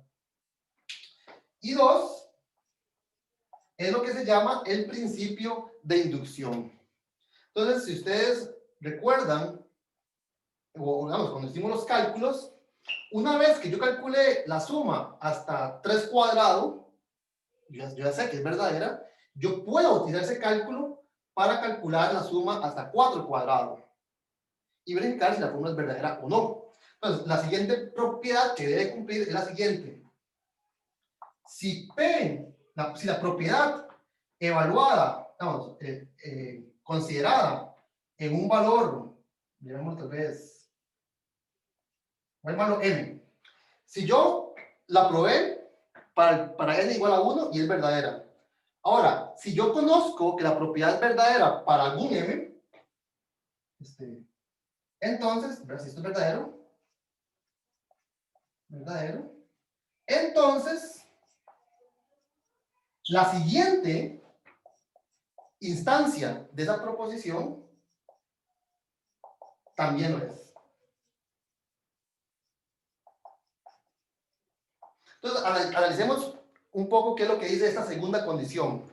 Y dos, es lo que se llama el principio de inducción. Entonces, si ustedes recuerdan, o digamos, cuando hicimos los cálculos, una vez que yo calculé la suma hasta 3 cuadrado, yo ya sé que es verdadera, yo puedo utilizar ese cálculo para calcular la suma hasta 4 cuadrado y verificar si la fórmula es verdadera o no. Entonces, la siguiente propiedad que debe cumplir es la siguiente. Si si la propiedad evaluada, vamos, considerada en un valor, digamos tal vez, voy a llamarlo m. Si yo la probé para n igual a 1 y es verdadera. Ahora, si yo conozco que la propiedad es verdadera para algún m, entonces, si esto es verdadero, entonces, la siguiente instancia de esa proposición también lo es. Entonces, analicemos un poco qué es lo que dice esta segunda condición.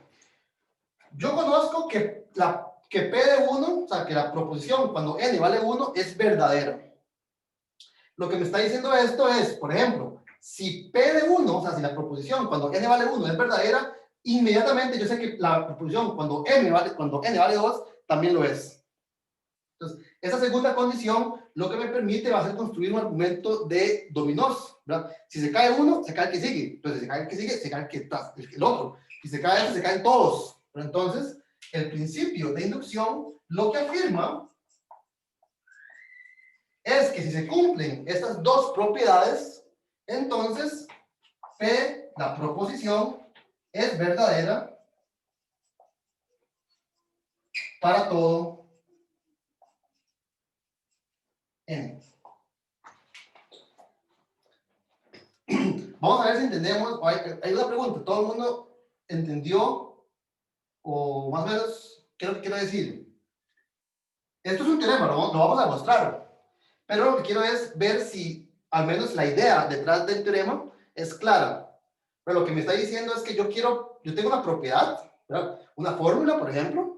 Yo conozco que P de 1, o sea, que la proposición cuando n vale 1 es verdadera. Lo que me está diciendo esto es, por ejemplo, si P de 1, o sea, si la proposición cuando n vale 1 es verdadera, inmediatamente yo sé que la proposición cuando n vale 2 también lo es. Entonces, esa segunda condición lo que me permite va a ser construir un argumento de dominós, ¿verdad? Si se cae uno, se cae el que sigue. Entonces, si se cae el que sigue, se cae el otro. Si se cae este, se caen todos. Pero entonces, el principio de inducción lo que afirma es que si se cumplen estas dos propiedades, entonces P, la proposición, es verdadera para todo n. Vamos a ver si entendemos. Hay una pregunta. ¿Todo el mundo entendió o más o menos qué es lo que quiero decir? Esto es un teorema, lo vamos a demostrar. Pero lo que quiero es ver si al menos la idea detrás del teorema es clara. Pero lo que me está diciendo es que yo tengo una propiedad, ¿verdad? Una fórmula, por ejemplo,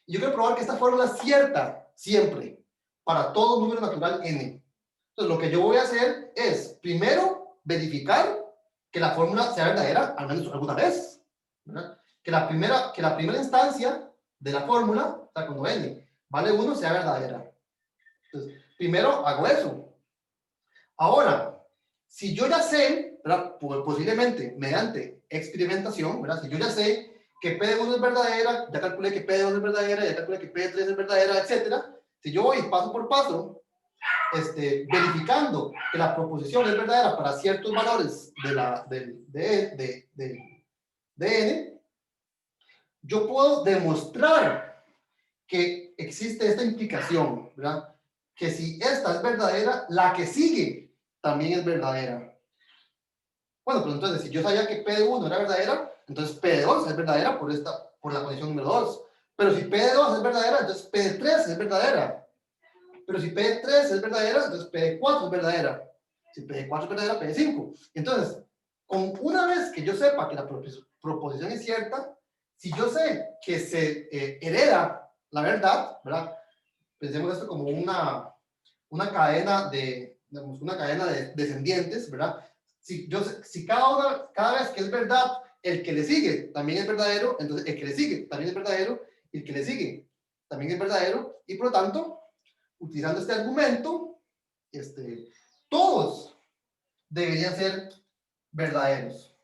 Y yo quiero probar que esta fórmula es cierta siempre, para todo número natural n. Entonces, lo que yo voy a hacer es, primero, verificar que la fórmula sea verdadera, al menos alguna vez, ¿verdad? Que la primera instancia de la fórmula, o sea, cuando n vale 1, sea verdadera. Entonces, primero hago eso. Ahora, si yo ya sé, ¿verdad? Posiblemente mediante experimentación, ¿verdad? Si yo ya sé que P de 1 es verdadera, ya calculé que P de 2 es verdadera, ya calculé que P de 3 es verdadera, etcétera. Si yo voy paso por paso, verificando que la proposición es verdadera para ciertos valores de n, yo puedo demostrar que existe esta implicación, ¿verdad? Que si esta es verdadera, la que sigue también es verdadera. Bueno, pero entonces, si yo sabía que P de 1 era verdadera, entonces P de 2 es verdadera por la condición número 2. Pero si P de 2 es verdadera, entonces P de 3 es verdadera. Pero si P de 3 es verdadera, entonces P de 4 es verdadera. Si P de 4 es verdadera, P de 5. Entonces, con una vez que yo sepa que la proposición es cierta, si yo sé que se hereda la verdad, ¿verdad? Pensemos esto como una cadena digamos, una cadena de descendientes, ¿verdad? Si cada vez que es verdad, el que le sigue también es verdadero, entonces el que le sigue también es verdadero, y el que le sigue también es verdadero, y por lo tanto, utilizando este argumento, todos deberían ser verdaderos.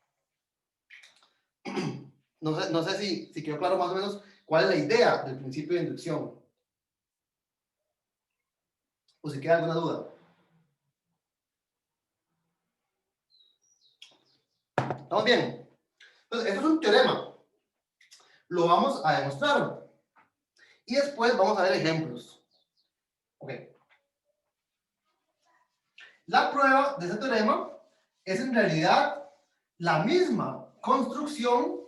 No sé si quedó claro más o menos cuál es la idea del principio de inducción, o si queda alguna duda. ¿Estamos bien? Entonces, esto es un teorema. Lo vamos a demostrar. Y después vamos a ver ejemplos. Ok. La prueba de ese teorema es en realidad la misma construcción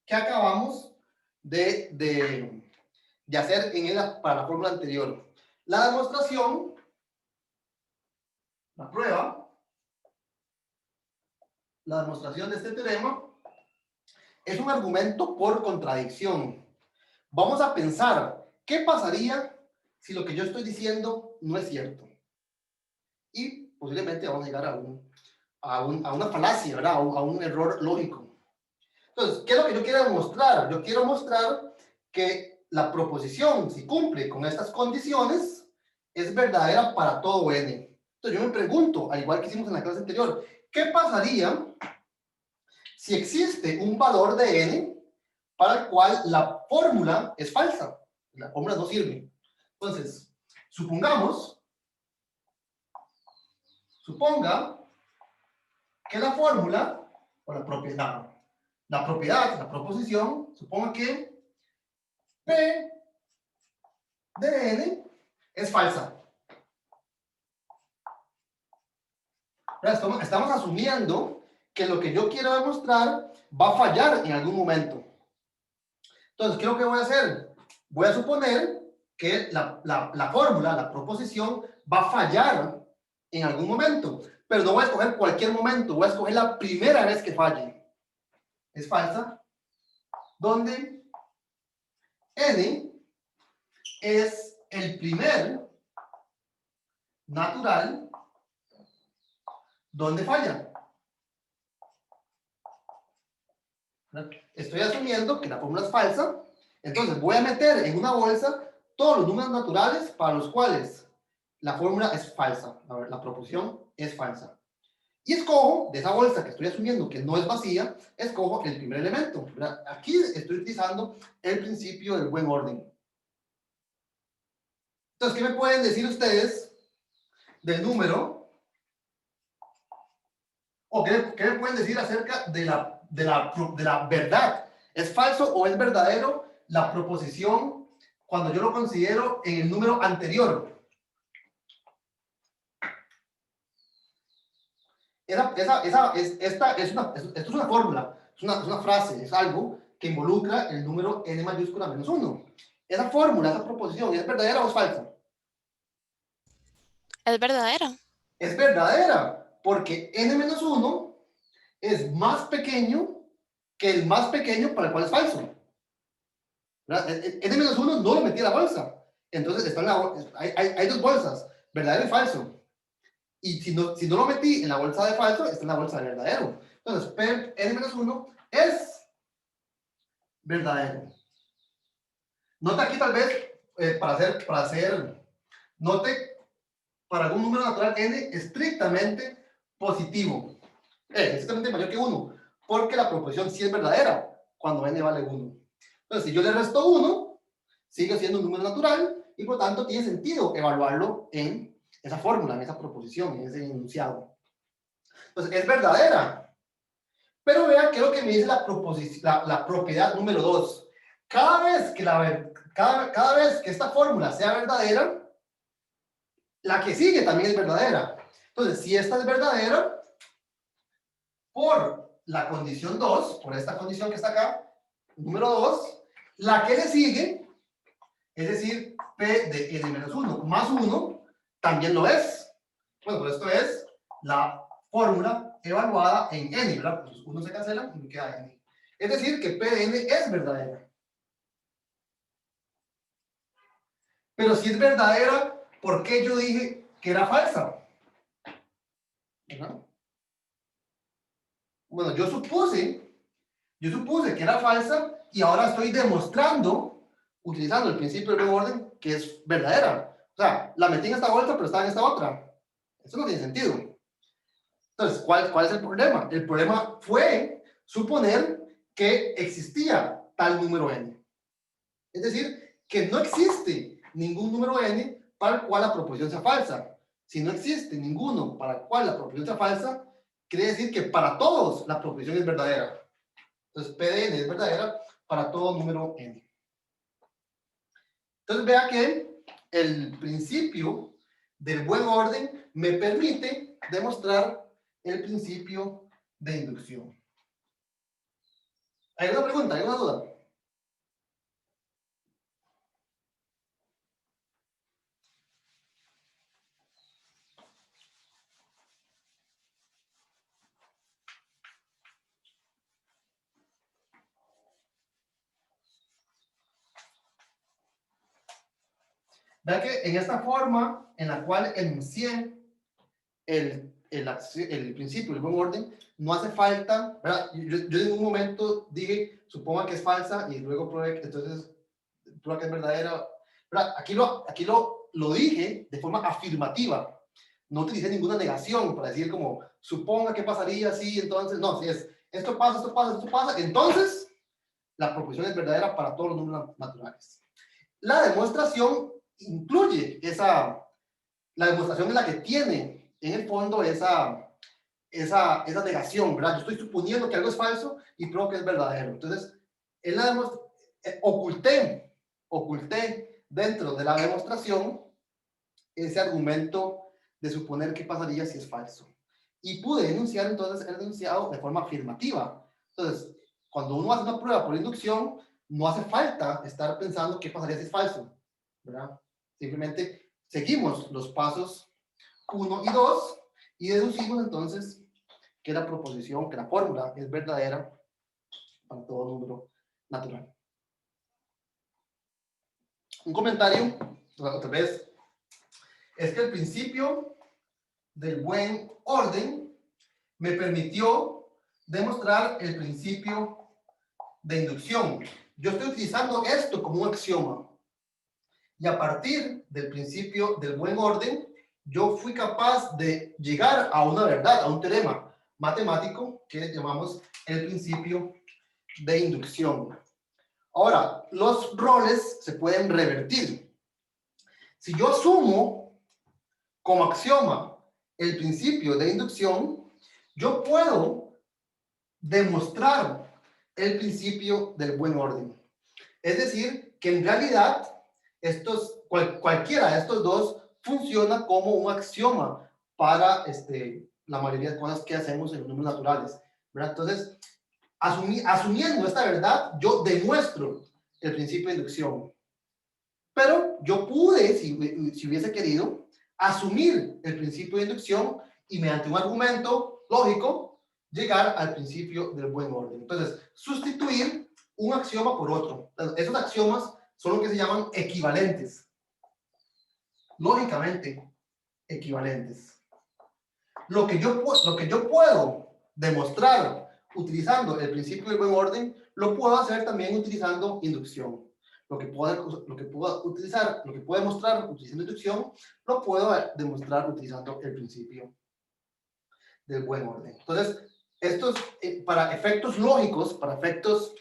que acabamos de hacer para la fórmula anterior. La demostración, la prueba, la demostración de este teorema es un argumento por contradicción. Vamos a pensar, ¿qué pasaría si lo que yo estoy diciendo no es cierto? Y posiblemente vamos a llegar a una falacia, ¿verdad? A un error lógico. Entonces, ¿qué es lo que yo quiero demostrar? Yo quiero mostrar que la proposición, si cumple con estas condiciones, es verdadera para todo n. Entonces, yo me pregunto, al igual que hicimos en la clase anterior, ¿qué pasaría si existe un valor de n para el cual la fórmula es falsa? La fórmula no sirve. Entonces, suponga que la fórmula, o la proposición, suponga que P de n es falsa. Estamos asumiendo que lo que yo quiero demostrar va a fallar en algún momento. Entonces, ¿qué es lo que voy a hacer? Voy a suponer que la fórmula, la proposición, va a fallar en algún momento. Pero no voy a escoger cualquier momento, voy a escoger la primera vez que falle. Es falsa, donde n es el primer natural donde falla. Estoy asumiendo que la fórmula es falsa, entonces voy a meter en una bolsa todos los números naturales para los cuales la fórmula es falsa, la proposición es falsa. Y escojo, de esa bolsa que estoy asumiendo que no es vacía, escojo el primer elemento, ¿verdad? Aquí estoy utilizando el principio del buen orden. Entonces, ¿qué me pueden decir ustedes del número? ¿O qué me pueden decir acerca de la verdad? ¿Es falso o es verdadero la proposición cuando yo lo considero en el número anterior? Esto es una fórmula, es una frase, es algo que involucra el número n mayúscula menos 1. Esa fórmula, esa proposición, ¿es verdadera o es falsa? Es verdadera. Es verdadera, porque n menos 1 es más pequeño que el más pequeño para el cual es falso. ¿verdad? N-1 no lo metí a la bolsa. Entonces hay dos bolsas, verdadero y falso. Y si no lo metí en la bolsa de falso, está en la bolsa de verdadero. Entonces, N-1 es verdadero. Nota aquí tal vez, note para algún número natural n estrictamente positivo. Estrictamente mayor que 1, porque la proposición sí es verdadera cuando n vale 1. Entonces, si yo le resto 1, sigue siendo un número natural y por tanto tiene sentido evaluarlo en esa fórmula, en esa proposición, en ese enunciado. Entonces, es verdadera. Pero vea qué es lo que me dice la propiedad número 2. Cada vez que esta fórmula sea verdadera, la que sigue también es verdadera. Entonces, si esta es verdadera, por la condición 2, por esta condición que está acá, número 2, la que le sigue, es decir, P de n-1 más 1, también lo es. Bueno, pues esto es la fórmula evaluada en n, ¿verdad? Pues 1 se cancela y me queda n. Es decir, que P de n es verdadera. Pero si es verdadera, ¿por qué yo dije que era falsa? ¿Verdad? Bueno, yo supuse que era falsa y ahora estoy demostrando, utilizando el principio del buen orden, que es verdadera. O sea, la metí en esta bolsa, pero estaba en esta otra. Eso no tiene sentido. Entonces, ¿cuál es el problema? El problema fue suponer que existía tal número n. Es decir, que no existe ningún número n para el cual la proposición sea falsa. Si no existe ninguno para el cual la proposición sea falsa, quiere decir que para todos la proposición es verdadera. Entonces, P de n es verdadera para todo número n. Entonces, vea que el principio del buen orden me permite demostrar el principio de inducción. ¿Hay alguna pregunta? ¿Hay alguna duda? Vea que en esta forma en la cual enuncié el principio del buen orden, no hace falta, ¿verdad? Yo en un momento dije, suponga que es falsa y luego pruebe que entonces prueba que es verdadera. ¿Verdad? Aquí lo dije de forma afirmativa. No utilicé ninguna negación para decir como, suponga que pasaría así, entonces, no, si es, esto pasa, entonces la proposición es verdadera para todos los números naturales. La demostración incluye la demostración es la que tiene en el fondo esa negación, ¿verdad? Yo estoy suponiendo que algo es falso y pruebo que es verdadero. Entonces, en la oculté dentro de la demostración ese argumento de suponer qué pasaría si es falso. Y pude enunciar entonces el enunciado de forma afirmativa. Entonces, cuando uno hace una prueba por inducción, no hace falta estar pensando qué pasaría si es falso, ¿verdad? Simplemente seguimos los pasos 1 y 2 y deducimos entonces que la proposición, que la fórmula es verdadera para todo número natural. Un comentario, otra vez, es que el principio del buen orden me permitió demostrar el principio de inducción. Yo estoy utilizando esto como un axioma. Y a partir del principio del buen orden, yo fui capaz de llegar a una verdad, a un teorema matemático que llamamos el principio de inducción. Ahora, los roles se pueden revertir. Si yo asumo como axioma el principio de inducción, yo puedo demostrar el principio del buen orden. Es decir, que en realidad cualquiera de estos dos funciona como un axioma para la mayoría de cosas que hacemos en los números naturales, ¿verdad? Entonces, asumiendo esta verdad, yo demuestro el principio de inducción. Pero yo pude, si hubiese querido, asumir el principio de inducción y mediante un argumento lógico llegar al principio del buen orden. Entonces, sustituir un axioma por otro. Esos axiomas son lo que se llaman equivalentes. Lógicamente, equivalentes. Lo que yo puedo demostrar utilizando el principio del buen orden, lo puedo hacer también utilizando inducción. Lo que puedo demostrar utilizando inducción, lo puedo demostrar utilizando el principio del buen orden. Entonces, estos, para efectos lógicos, para efectos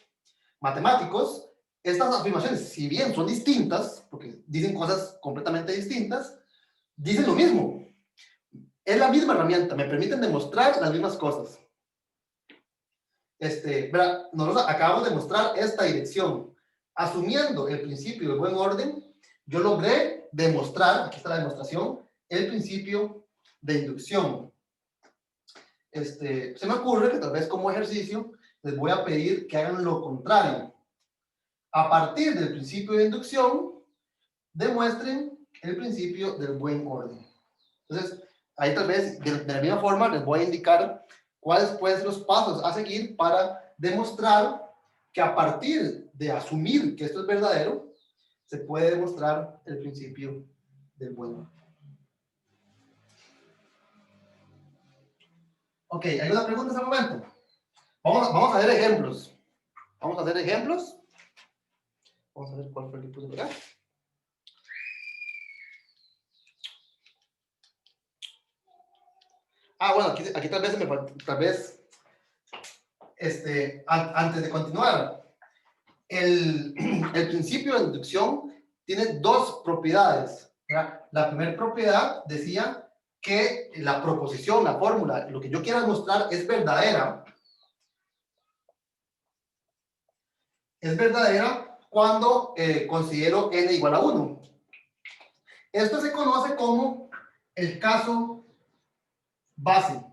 matemáticos, estas afirmaciones, si bien son distintas, porque dicen cosas completamente distintas, dicen lo mismo. Es la misma herramienta, me permiten demostrar las mismas cosas. ¿Verdad? Nosotros acabamos de mostrar esta dirección. Asumiendo el principio del buen orden, yo logré demostrar, aquí está la demostración, el principio de inducción. Se me ocurre que tal vez como ejercicio les voy a pedir que hagan lo contrario. A partir del principio de inducción, demuestren el principio del buen orden. Entonces, ahí tal vez de la misma forma les voy a indicar cuáles pueden ser los pasos a seguir para demostrar que a partir de asumir que esto es verdadero, se puede demostrar el principio del buen orden. Ok, ¿hay una pregunta en ese momento? Vamos a ver ejemplos. Vamos a hacer ejemplos. Vamos a ver cuál fue el que puse por acá. Bueno, aquí tal vez me falta, tal vez, antes de continuar, el principio de inducción tiene dos propiedades, ¿verdad? La primera propiedad decía que la proposición, la fórmula, lo que yo quiero demostrar es verdadera cuando considero n igual a 1. Esto se conoce como el caso base.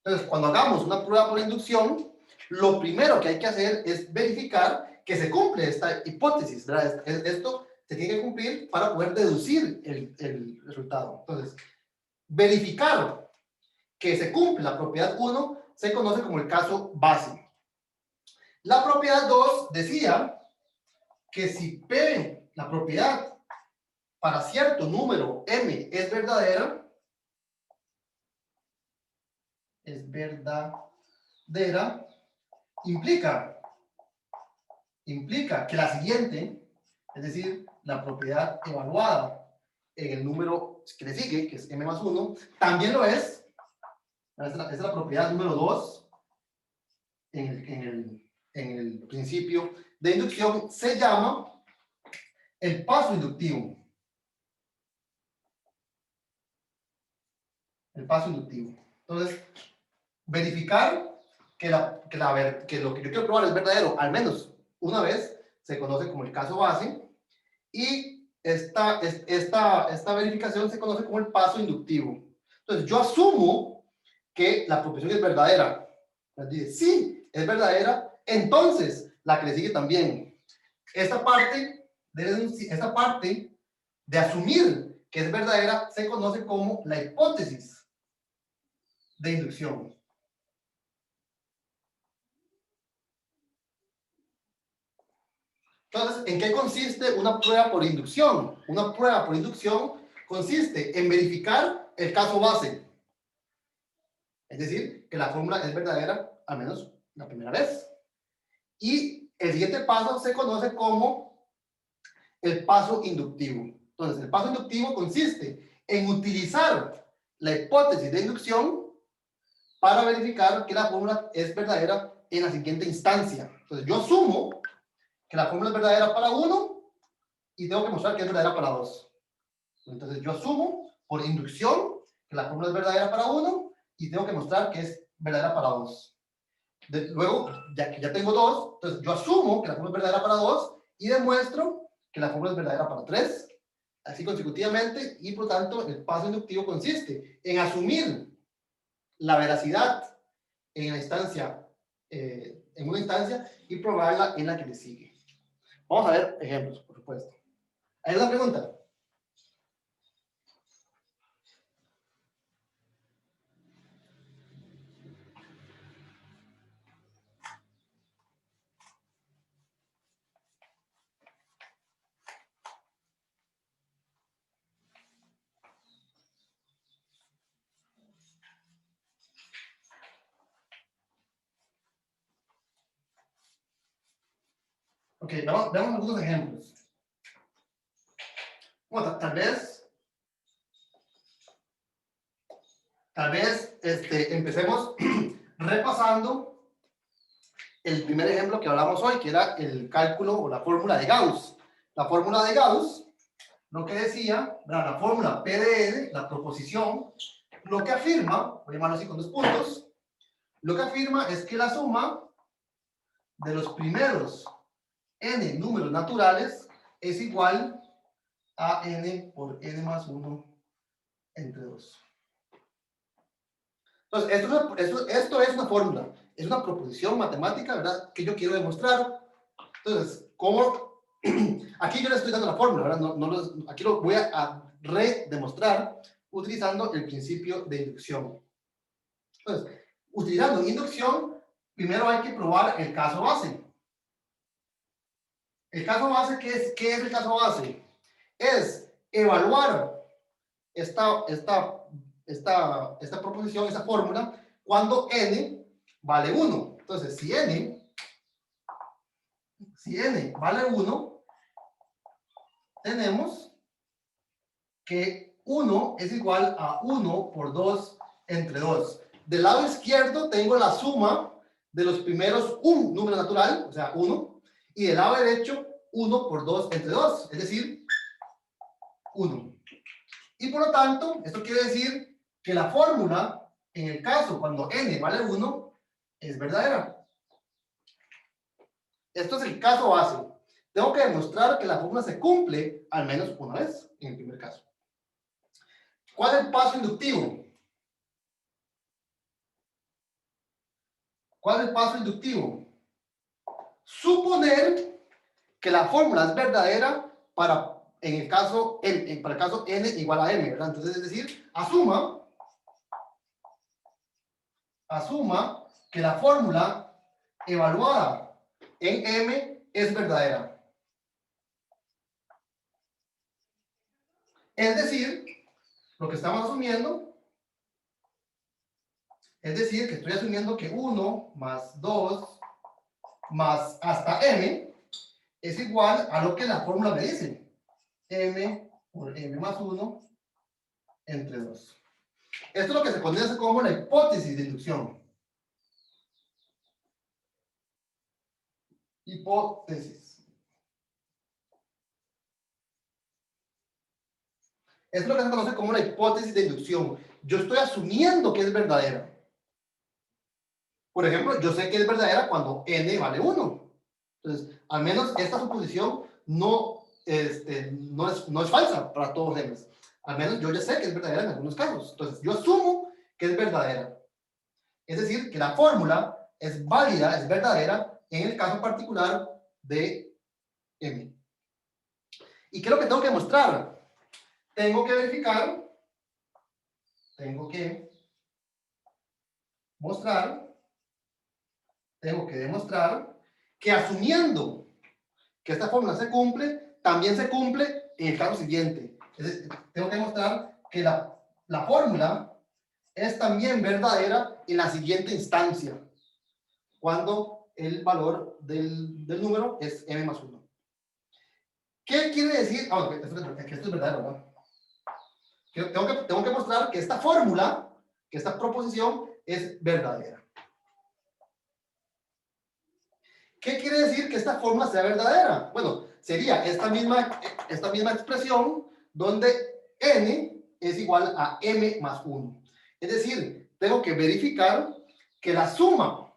Entonces, cuando hagamos una prueba por inducción, lo primero que hay que hacer es verificar que se cumple esta hipótesis, ¿verdad? Esto se tiene que cumplir para poder deducir el resultado. Entonces, verificar que se cumple la propiedad 1 se conoce como el caso base. La propiedad 2 decía que si P, la propiedad para cierto número m es verdadera, implica que la siguiente, es decir, la propiedad evaluada en el número que le sigue, que es m más 1, también lo es. Esta es la propiedad número 2 en el principio de inducción. Se llama el paso inductivo. El paso inductivo. Entonces, verificar que lo que yo quiero probar es verdadero, al menos una vez, se conoce como el caso base, y esta verificación se conoce como el paso inductivo. Entonces, yo asumo que la proposición es verdadera. Dice, sí, es verdadera, entonces la que le sigue también. Esta parte de asumir que es verdadera se conoce como la hipótesis de inducción. Entonces, ¿en qué consiste una prueba por inducción? Una prueba por inducción consiste en verificar el caso base. Es decir, que la fórmula es verdadera al menos la primera vez. Y el siguiente paso se conoce como el paso inductivo. Entonces, el paso inductivo consiste en utilizar la hipótesis de inducción para verificar que la fórmula es verdadera en la siguiente instancia. Entonces, yo asumo que la fórmula es verdadera para 1 y tengo que mostrar que es verdadera para 2. Entonces, yo asumo por inducción que la fórmula es verdadera para 1 y tengo que mostrar que es verdadera para 2. Luego, ya tengo 2, entonces yo asumo que la fórmula es verdadera para 2 y demuestro que la fórmula es verdadera para 3, así consecutivamente, y por tanto el paso inductivo consiste en asumir la veracidad en la instancia, en una instancia y probarla en la que le sigue. Vamos a ver ejemplos, por supuesto. ¿Hay una pregunta? Ok, veamos algunos ejemplos. Bueno, tal vez empecemos repasando el primer ejemplo que hablamos hoy, que era el cálculo o la fórmula de Gauss. La fórmula de Gauss, lo que decía, la fórmula P de N, la proposición, lo que afirma, voy a llamarlo así con dos puntos, lo que afirma es que la suma de los primeros n números naturales es igual a n por n más 1 entre 2. Entonces, esto es una fórmula, es una proposición matemática, ¿verdad? Que yo quiero demostrar. Entonces, ¿cómo? Aquí yo le estoy dando la fórmula, ¿verdad? Aquí lo voy a redemostrar utilizando el principio de inducción. Entonces, utilizando inducción, primero hay que probar el caso base. El caso base, ¿qué es el caso base? Es evaluar esta proposición, esta fórmula, cuando n vale 1. Entonces, si n vale 1, tenemos que 1 es igual a 1 por 2 entre 2. Del lado izquierdo tengo la suma de los primeros un número natural, o sea, 1, y del lado derecho 1 por 2 entre 2, es decir, 1. Y por lo tanto, esto quiere decir que la fórmula, en el caso cuando n vale 1, es verdadera. Esto es el caso base. Tengo que demostrar que la fórmula se cumple al menos una vez, en el primer caso. ¿Cuál es el paso inductivo? ¿Cuál es el paso inductivo? Suponer que la fórmula es verdadera para el caso n igual a m, ¿verdad? Entonces, es decir, asuma que la fórmula evaluada en m es verdadera. Es decir, lo que estamos asumiendo, es decir, que estoy asumiendo que 1 más 2 más hasta m es igual a lo que la fórmula me dice. M por m más 1 entre 2. Esto es lo que se conoce como la hipótesis de inducción. Hipótesis. Esto es lo que se conoce como la hipótesis de inducción. Yo estoy asumiendo que es verdadera. Por ejemplo, yo sé que es verdadera cuando n vale 1. Entonces, al menos esta suposición no es falsa para todos los n. Al menos yo ya sé que es verdadera en algunos casos. Entonces, yo asumo que es verdadera. Es decir, que la fórmula es válida, es verdadera, en el caso particular de m. ¿Y qué es lo que tengo que mostrar? Tengo que verificar, tengo que demostrar que asumiendo que esta fórmula se cumple, también se cumple en el caso siguiente. Es decir, tengo que demostrar que la fórmula es también verdadera en la siguiente instancia, cuando el valor del número es m más 1. ¿Qué quiere decir? Que esto es verdadero, ¿verdad? Tengo que mostrar que esta fórmula, que esta proposición es verdadera. ¿Qué quiere decir que esta fórmula sea verdadera? Bueno, sería esta misma expresión donde n es igual a m más 1. Es decir, tengo que verificar que la suma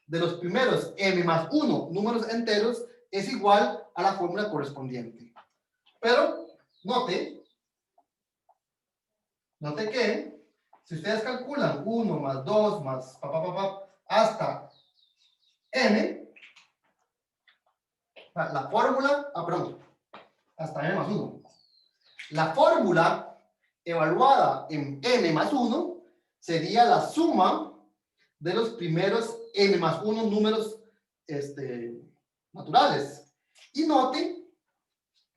de los primeros m más 1 números enteros es igual a la fórmula correspondiente. Pero note que si ustedes calculan 1 más 2 más hasta m, la fórmula, hasta m más 1. La fórmula evaluada en m más 1 sería la suma de los primeros m más 1 números naturales. Y note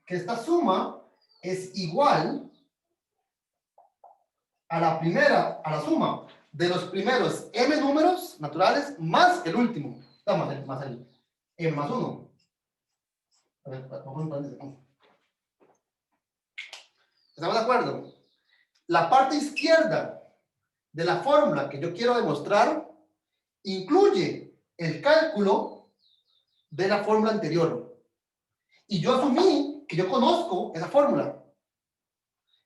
que esta suma es igual a la suma de los primeros m números naturales más el último, más el m más 1. A ver, vamos a poner aquí. ¿Estamos de acuerdo? La parte izquierda de la fórmula que yo quiero demostrar incluye el cálculo de la fórmula anterior. Y yo asumí que yo conozco esa fórmula.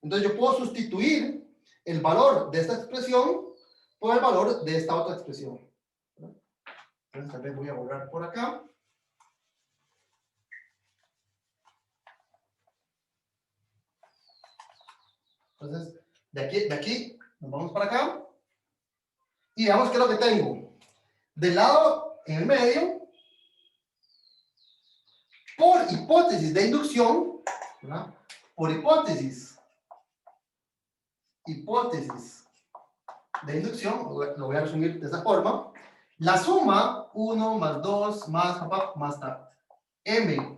Entonces yo puedo sustituir el valor de esta expresión por el valor de esta otra expresión. Entonces tal vez voy a borrar por acá. Entonces, de aquí nos vamos para acá. Y veamos qué es lo que tengo. Del lado en el medio, por hipótesis de inducción, ¿verdad? Por hipótesis de inducción, lo voy a resumir de esa forma, la suma 1 más 2 más m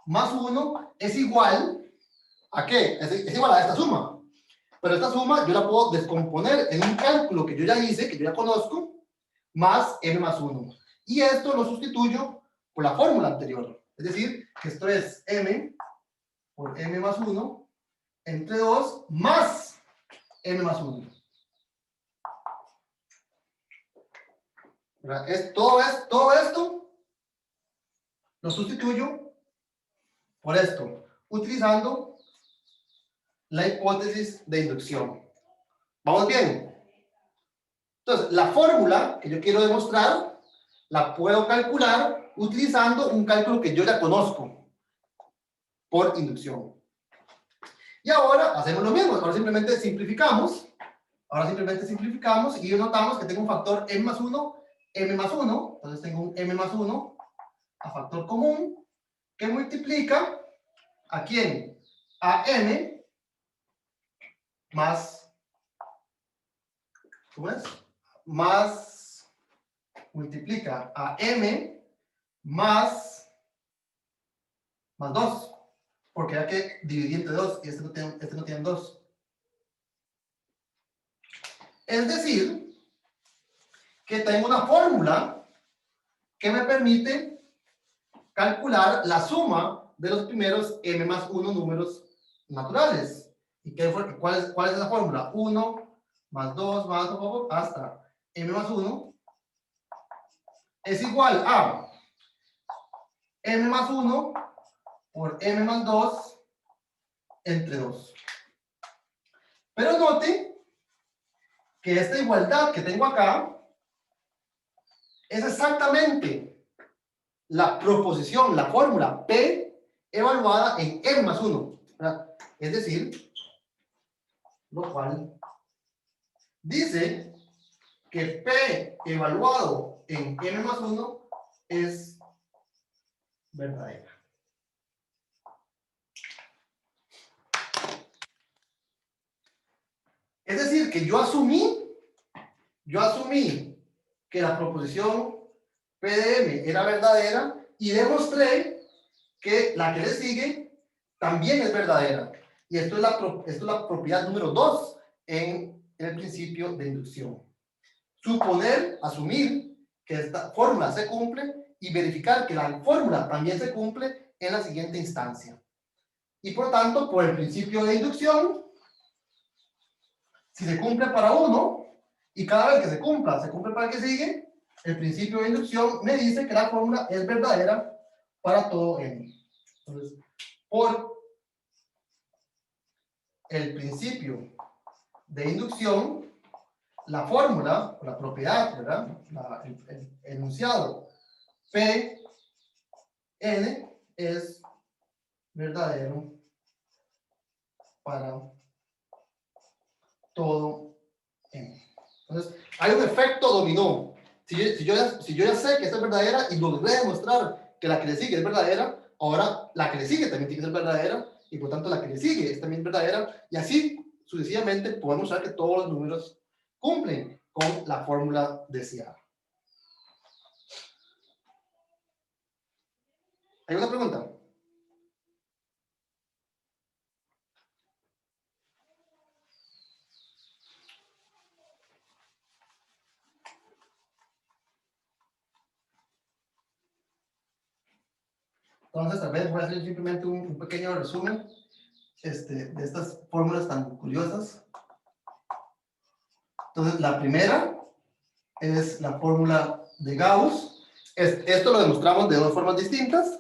más 1 es igual a ¿qué? Es igual a esta suma. Pero esta suma yo la puedo descomponer en un cálculo que yo ya hice, que yo ya conozco, más m más 1. Y esto lo sustituyo por la fórmula anterior. Es decir, que esto es m por m más 1 entre 2 más m más 1. Todo esto lo sustituyo por esto, utilizando la hipótesis de inducción. ¿Vamos bien? Entonces, la fórmula que yo quiero demostrar la puedo calcular utilizando un cálculo que yo ya conozco por inducción. Y ahora hacemos lo mismo. Ahora simplemente simplificamos. Y notamos que tengo un factor m más 1, m más 1. Entonces tengo un m más 1 a factor común que multiplica ¿a quién? A m más, ¿cómo es? Más, multiplica a m más 2. Porque hay que dividir entre 2 y este no tiene 2. Es decir, que tengo una fórmula que me permite calcular la suma de los primeros m más 1 números naturales. ¿Y cuál es la fórmula? 1 más 2 más hasta m más 1 es igual a m más 1 por m más 2 entre 2. Pero note que esta igualdad que tengo acá es exactamente la proposición, la fórmula P evaluada en m más 1. ¿Verdad? Es decir, lo cual dice que P evaluado en m más 1 es verdadera. Es decir, que yo asumí que la proposición P de m era verdadera y demostré que la que le sigue también es verdadera. Y esto es la propiedad número 2 en el principio de inducción. Asumir que esta fórmula se cumple y verificar que la fórmula también se cumple en la siguiente instancia. Y por tanto, por el principio de inducción, si se cumple para uno, y cada vez que se cumple para el que sigue, el principio de inducción me dice que la fórmula es verdadera para todo n. Entonces, por el principio de inducción, la fórmula, la propiedad, ¿verdad? El enunciado P n es verdadero para todo n. Entonces, hay un efecto dominó. Si yo ya sé que esta es verdadera y logré demostrar que la que le sigue es verdadera, ahora la que le sigue también tiene que ser verdadera y por tanto la que le sigue es también verdadera y así sucesivamente podemos saber que todos los números cumplen con la fórmula deseada. ¿Hay una pregunta? Entonces, tal vez voy a hacer simplemente un pequeño resumen de estas fórmulas tan curiosas. Entonces, la primera es la fórmula de Gauss. Esto lo demostramos de dos formas distintas.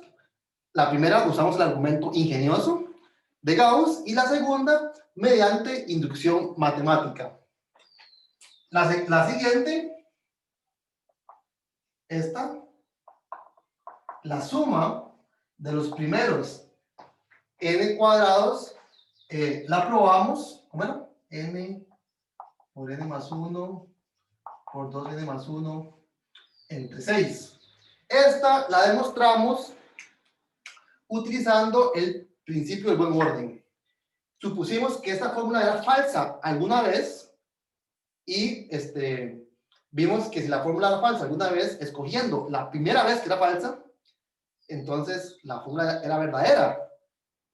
La primera, usamos el argumento ingenioso de Gauss, y la segunda, mediante inducción matemática. La siguiente, esta, la suma de los primeros n cuadrados, la probamos, ¿cómo era? N por n más 1 por 2n más 1 entre 6. Esta la demostramos utilizando el principio del buen orden. Supusimos que esta fórmula era falsa alguna vez y vimos que si la fórmula era falsa alguna vez, escogiendo la primera vez que era falsa, entonces la fórmula era verdadera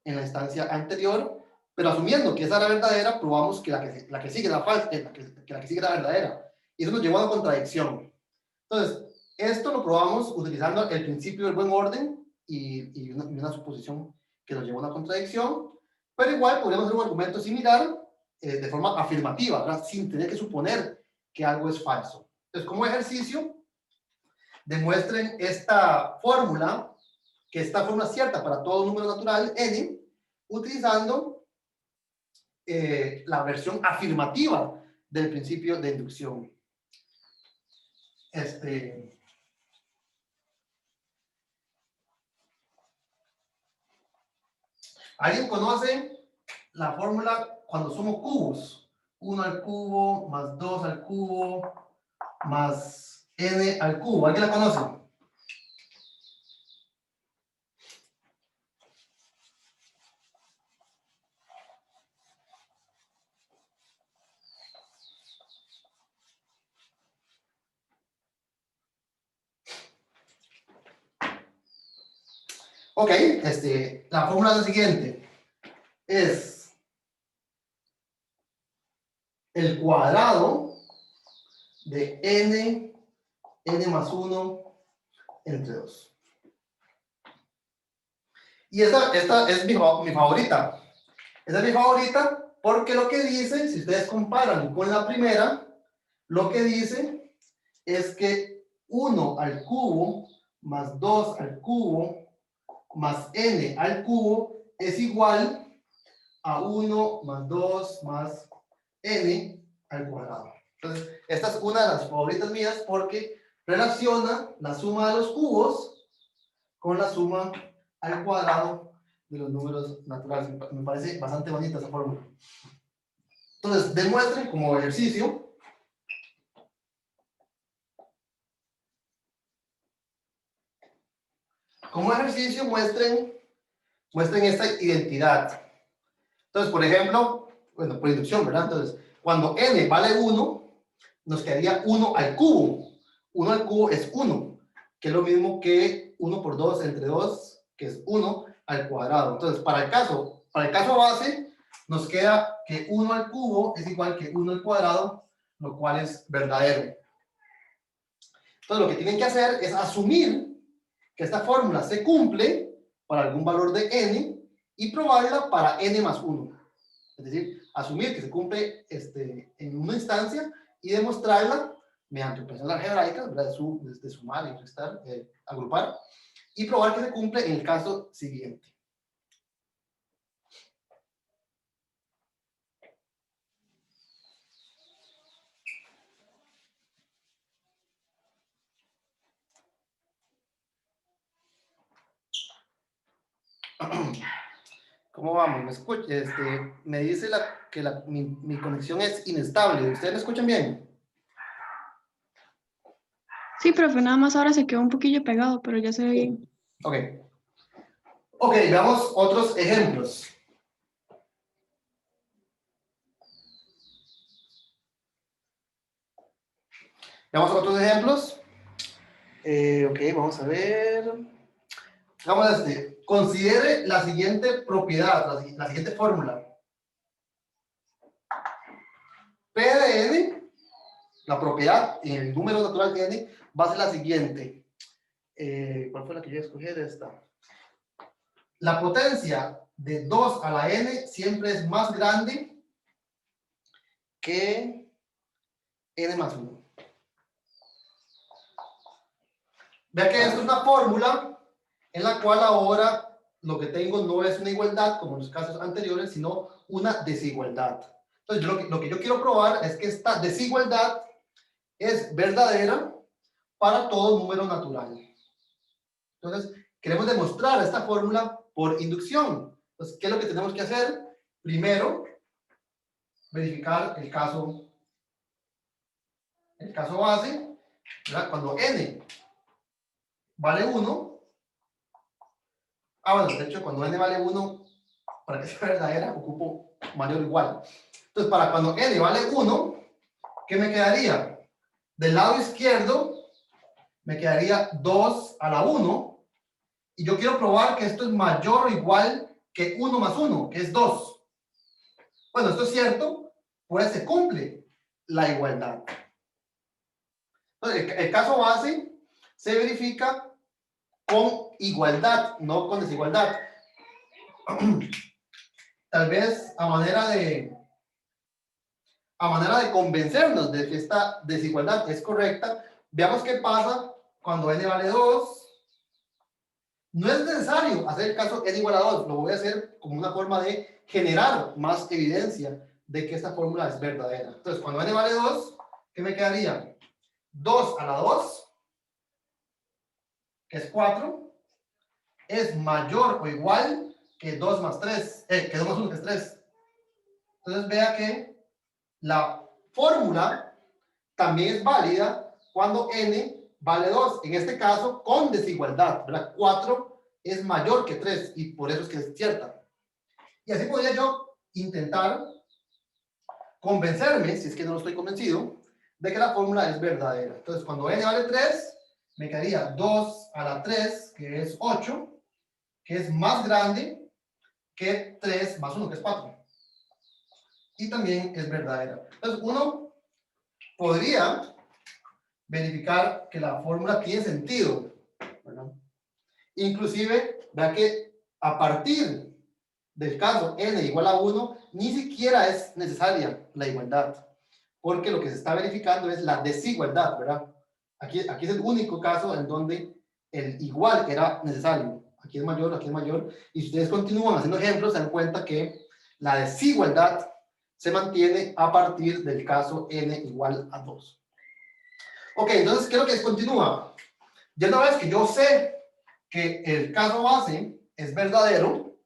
en la instancia anterior, pero asumiendo que esa era verdadera, probamos que la que sigue era falsa, que la que sigue era verdadera. Y eso nos llevó a una contradicción. Entonces, esto lo probamos utilizando el principio del buen orden y una suposición que nos llevó a una contradicción, pero igual podríamos hacer un argumento similar de forma afirmativa, ¿verdad? Sin tener que suponer que algo es falso. Entonces, como ejercicio, demuestren esta fórmula, que esta fórmula es cierta para todo número natural n, utilizando la versión afirmativa del principio de inducción. ¿Alguien conoce la fórmula cuando sumo cubos? 1 al cubo más 2 al cubo más n al cubo. ¿Alguien la conoce? Ok, la fórmula es la siguiente. Es el cuadrado de n más 1 entre 2. Y esta es mi favorita. Esta es mi favorita porque lo que dice, si ustedes comparan con la primera, lo que dice es que 1 al cubo más 2 al cubo más n al cubo es igual a 1 más 2 más n al cuadrado. Entonces, esta es una de las favoritas mías porque relaciona la suma de los cubos con la suma al cuadrado de los números naturales. Me parece bastante bonita esa fórmula. Entonces, demuestren como ejercicio muestren esta identidad. Entonces, por ejemplo, bueno, por inducción, ¿verdad? Entonces, cuando n vale 1, nos quedaría 1 al cubo. 1 al cubo es 1, que es lo mismo que 1 por 2 entre 2, que es 1 al cuadrado. Entonces, para el caso base, nos queda que 1 al cubo es igual que 1 al cuadrado, lo cual es verdadero. Entonces, lo que tienen que hacer es asumir que esta fórmula se cumple para algún valor de n y probarla para n más 1. Es decir, asumir que se cumple en una instancia y demostrarla mediante operaciones algebraicas, ¿verdad? De sumar y restar, agrupar, y probar que se cumple en el caso siguiente. ¿Cómo vamos? ¿Me escucha? Me dice que mi conexión es inestable. ¿Ustedes me escuchan bien? Sí, profe, nada más ahora se quedó un poquillo pegado, pero ya se ve bien. Ok. Ok, veamos otros ejemplos. Veamos otros ejemplos. Ok, vamos a ver. Vamos a considere la siguiente propiedad, la siguiente fórmula. P de n, la propiedad en el número natural de n, va a ser la siguiente. ¿Cuál fue la que yo escogí de esta? la potencia de 2 a la n siempre es más grande que n más 1. Vea que esto es una fórmula en la cual ahora lo que tengo no es una igualdad como en los casos anteriores, sino una desigualdad. Entonces, lo que yo quiero probar es que esta desigualdad es verdadera para todo número natural. Entonces, queremos demostrar esta fórmula por inducción. Entonces, ¿qué es lo que tenemos que hacer? Primero, verificar el caso base, ¿verdad? Cuando n vale 1, bueno, de hecho, cuando n vale 1, para que sea verdadera, ocupo mayor o igual. Entonces, para cuando n vale 1, ¿qué me quedaría? Del lado izquierdo, me quedaría 2 a la 1, y yo quiero probar que esto es mayor o igual que 1 más 1, que es 2. Bueno, esto es cierto, pues se cumple la igualdad. Entonces, el caso base se verifica con igualdad, no con desigualdad. Tal vez a manera de convencernos de que esta desigualdad es correcta, veamos qué pasa cuando n vale 2. No es necesario hacer el caso n igual a 2, lo voy a hacer como una forma de generar más evidencia de que esta fórmula es verdadera. Entonces, cuando n vale 2, ¿qué me quedaría? 2 a la 2, que es 4, es mayor o igual que 2 más 3, que 2 más 1, que es 3. Entonces, vea que la fórmula también es válida cuando n vale 2, en este caso con desigualdad, ¿verdad? 4 es mayor que 3 y por eso es que es cierta. Y así podría yo intentar convencerme, si es que no estoy convencido, de que la fórmula es verdadera. Entonces, cuando n vale 3, me quedaría 2 a la 3, que es 8, que es más grande que 3 más 1, que es 4. Y también es verdadera. Entonces, uno podría verificar que la fórmula tiene sentido, ¿verdad? Inclusive, vea que a partir del caso n igual a 1, ni siquiera es necesaria la igualdad, porque lo que se está verificando es la desigualdad, ¿verdad? Aquí es el único caso en donde el igual era necesario. Aquí es mayor, y si ustedes continúan haciendo ejemplos, se dan cuenta que la desigualdad se mantiene a partir del caso n igual a 2. Ok, entonces, ¿qué es lo que continúa? Ya una vez que yo sé que el caso base es verdadero,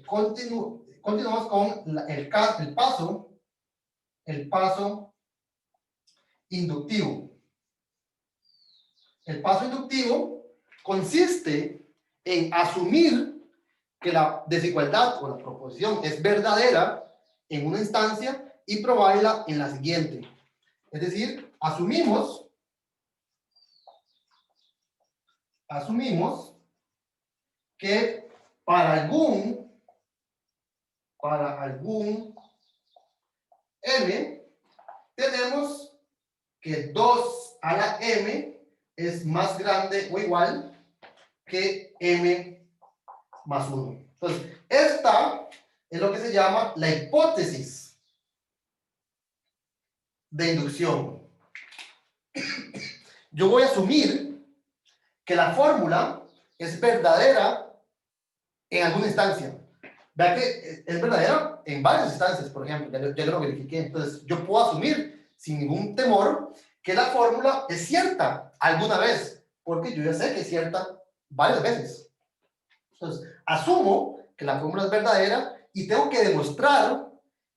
continuamos con el paso inductivo. El paso inductivo consiste en asumir que la desigualdad o la proposición es verdadera en una instancia y probarla en la siguiente. Es decir, asumimos que para algún m tenemos que 2 a la m es más grande o igual que m más 1. Entonces, esta es lo que se llama la hipótesis de inducción. Yo voy a asumir que la fórmula es verdadera en alguna instancia. Vea que es verdadera en varias instancias, por ejemplo, ya lo verifiqué. Entonces, yo puedo asumir sin ningún temor que la fórmula es cierta alguna vez, porque yo ya sé que es cierta varias veces. Entonces, asumo que la fórmula es verdadera y tengo que demostrar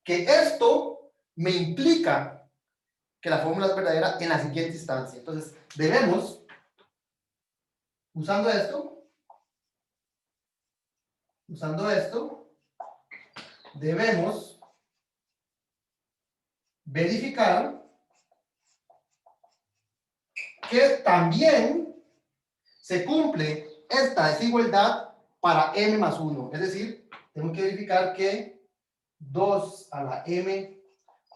que esto me implica que la fórmula es verdadera en la siguiente instancia. Entonces, debemos, usando esto, debemos verificar que también se cumple esta desigualdad para m más 1. Es decir, tengo que verificar que 2 a la m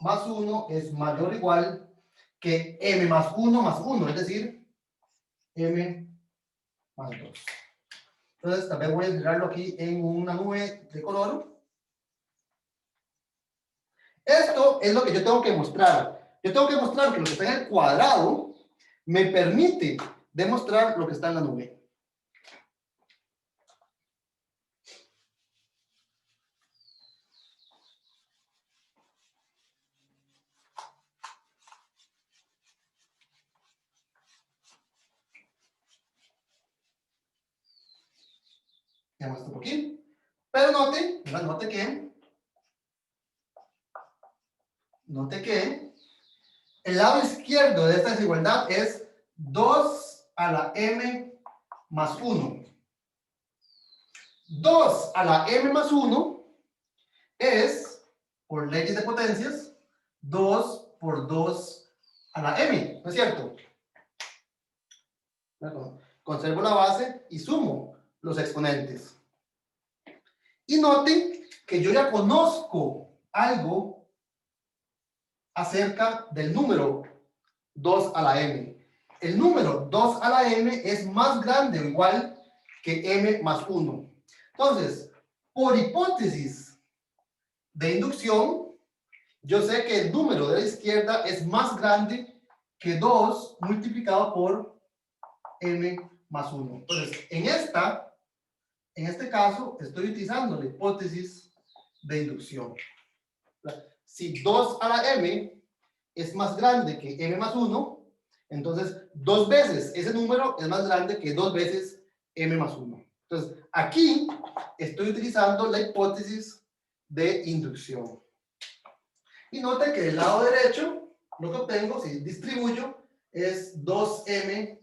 más 1 es mayor o igual que m más 1 más 1, es decir, m más 2. Entonces, también voy a integrarlo aquí en una nube de color. Esto es lo que yo tengo que mostrar. Yo tengo que mostrar que lo que está en el cuadrado me permite demostrar lo que está en la nube. Ya muestro por aquí. Pero note, ¿verdad? Note que el lado izquierdo de esta desigualdad es 2 a la m más 1. 2 a la m más 1 es, por leyes de potencias, 2 por 2 a la m, ¿no es cierto? Conservo la base y sumo los exponentes. Y noten que yo ya conozco algo acerca del número 2 a la m. El número 2 a la m es más grande o igual que m más 1. Entonces, por hipótesis de inducción, yo sé que el número de la izquierda es más grande que 2 multiplicado por m más 1. Entonces, en este caso, estoy utilizando la hipótesis de inducción. Si 2 a la m es más grande que m más 1, entonces 2 veces ese número es más grande que 2 veces m más 1. Entonces, aquí estoy utilizando la hipótesis de inducción. Y noten que del lado derecho, lo que obtengo, si distribuyo, es 2m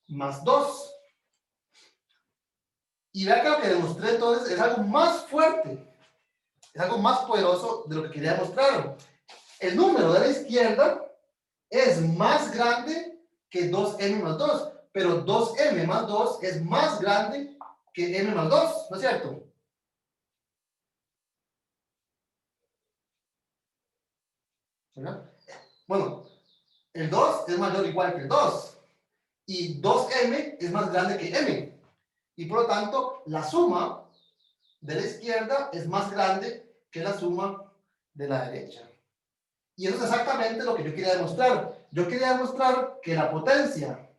más 2. Y vea que lo que demostré entonces es algo más fuerte, es algo más poderoso de lo que quería demostrar. El número de la izquierda es más grande que 2m más 2, pero 2m más 2 es más grande que m más 2, ¿no es cierto? ¿Verdad? Bueno, el 2 es mayor o igual que el 2, y 2m es más grande que m, y por lo tanto la suma de la izquierda es más grande que la suma de la derecha. Y eso es exactamente lo que yo quería demostrar. Yo quería demostrar que la potencia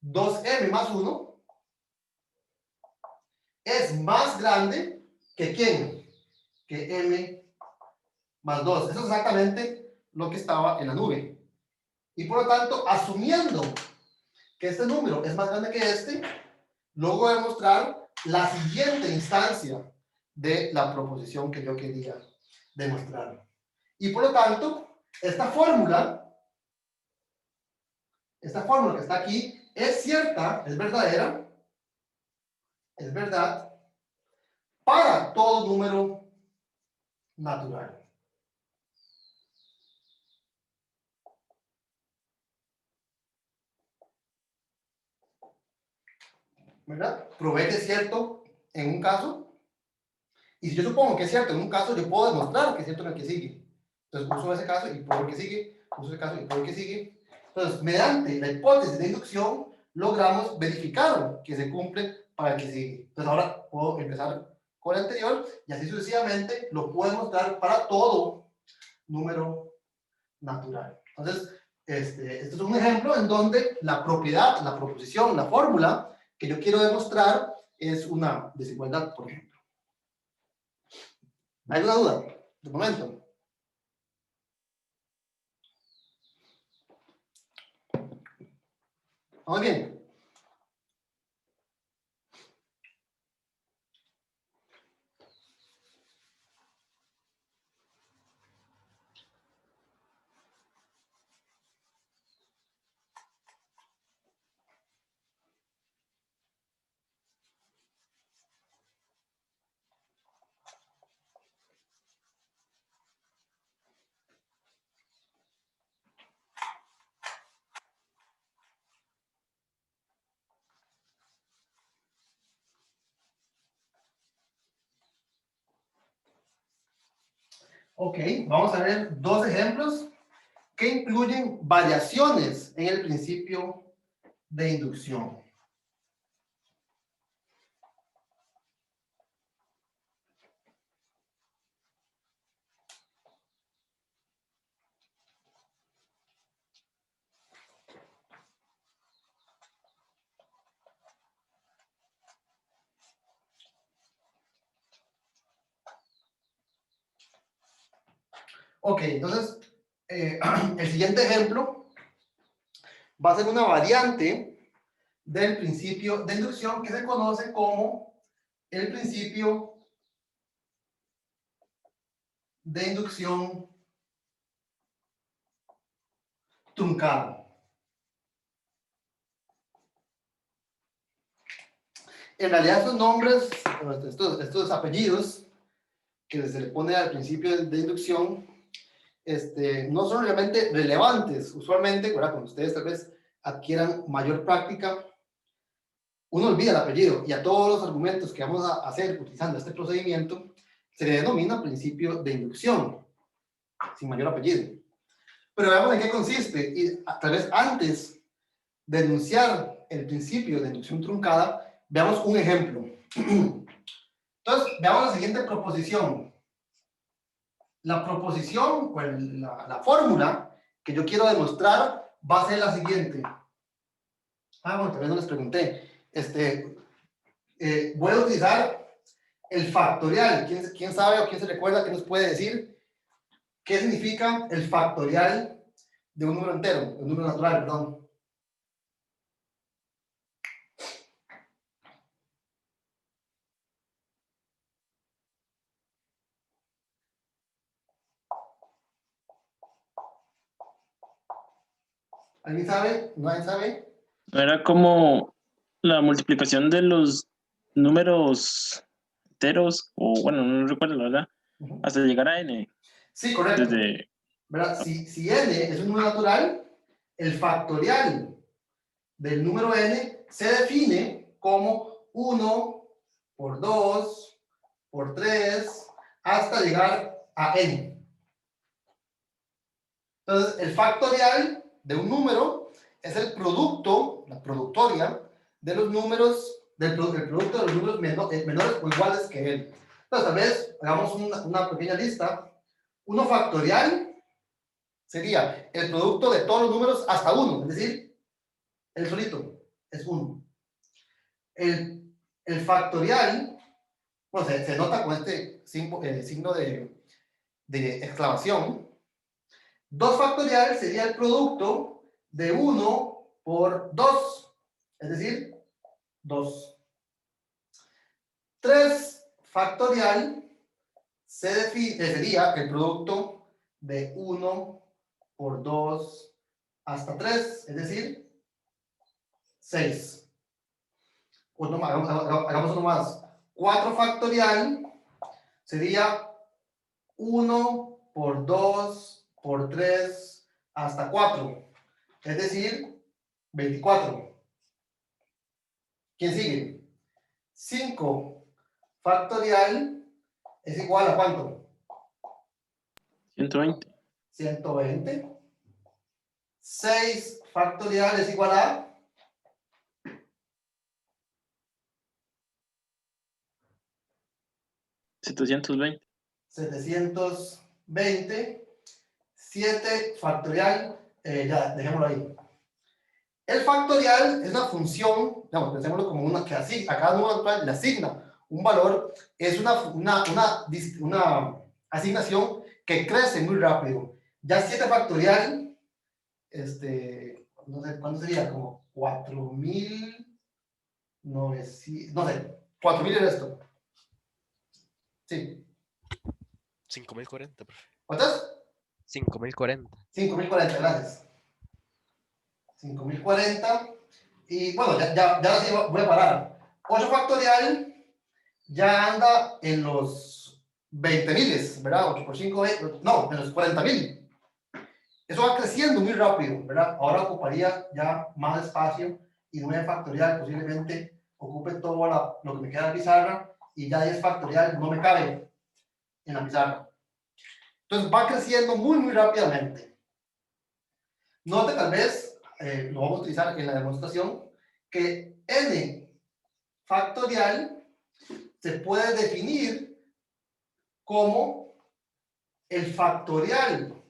2m más 1 es más grande que ¿quién? Que m más 2. Eso es exactamente lo que estaba en la nube. Y por lo tanto, asumiendo que este número es más grande que este, luego demostrar la siguiente instancia de la proposición que yo quería demostrar. Y por lo tanto, esta fórmula que está aquí es cierta, es verdadera, es verdad, para todo número natural. ¿Verdad? Probé que es cierto en un caso, y si yo supongo que es cierto en un caso, yo puedo demostrar que es cierto en el que sigue. Entonces uso ese caso y pruebo el que sigue, uso ese caso y pruebo el que sigue. Entonces, mediante la hipótesis de inducción, logramos verificar que se cumple para el que sigue. Entonces ahora puedo empezar con el anterior y así sucesivamente lo puedo demostrar para todo número natural. Entonces, este es un ejemplo en donde la propiedad, la proposición, la fórmula que yo quiero demostrar es una desigualdad, por ejemplo. ¿Hay alguna duda? De momento. ¿Vamos bien? Ok, vamos a ver dos ejemplos que incluyen variaciones en el principio de inducción. Ok, entonces, el siguiente ejemplo va a ser una variante del principio de inducción que se conoce como el principio de inducción truncado. En realidad estos nombres, estos apellidos que se le pone al principio de inducción, no son realmente relevantes. Usualmente, ¿verdad? Cuando ustedes tal vez adquieran mayor práctica, uno olvida el apellido y a todos los argumentos que vamos a hacer utilizando este procedimiento se le denomina principio de inducción, sin mayor apellido. Pero veamos en qué consiste y tal vez antes de enunciar el principio de inducción truncada, veamos un ejemplo. Entonces, veamos la siguiente proposición. La proposición, o la fórmula que yo quiero demostrar va a ser la siguiente. Bueno, tal vez no les pregunté. Voy a utilizar el factorial. ¿Quién sabe o quién se recuerda que nos puede decir qué significa el factorial de un número entero, de un número natural, perdón? ¿Alguien sabe? ¿Nadie sabe? Era como la multiplicación de los números enteros, o bueno, no recuerdo la verdad, hasta llegar a n. Sí, correcto. Desde... ¿Verdad? Si n es un número natural, el factorial del número n se define como 1 por 2 por 3 hasta llegar a n. Entonces, el factorial de un número es el producto, la productoria de los números, el producto de los números menores o iguales que él. Entonces, tal vez hagamos una pequeña lista. 1 factorial sería el producto de todos los números hasta 1, es decir, el solito es 1. El factorial, bueno, se nota con este signo de exclamación. 2 factorial sería el producto de 1 por 2, es decir, 2. 3 factorial sería el producto de 1 por 2 hasta 3, es decir, 6. Hagamos uno más. 4 factorial sería 1 por 2 por 3 hasta 4, es decir, 24. ¿Quién sigue? 5 factorial es igual a ¿cuánto? 120. 120. 6 factorial es igual a 720. 720. 7 factorial, ya, dejémoslo ahí. El factorial es una función, digamos, pensémoslo como una que así, a cada número natural le asigna un valor, es una asignación que crece muy rápido. Ya 7 factorial, no sé, ¿cuánto sería? Como 4.900, no sé, 4.000 es esto. Sí. 5.040, profe. ¿Cuántas? 5.040. 5.040, gracias. 5.040. Y bueno, ya sí voy a parar. 8 factorial ya anda en los 20.000, ¿verdad? 8 por 5, no, en los 40.000. Eso va creciendo muy rápido, ¿verdad? Ahora ocuparía ya más espacio y 9 factorial posiblemente ocupe todo lo que me queda en la pizarra y ya 10 factorial no me cabe en la pizarra. Entonces va creciendo muy, muy rápidamente. Note tal vez, lo vamos a utilizar en la demostración, que n factorial se puede definir como el factorial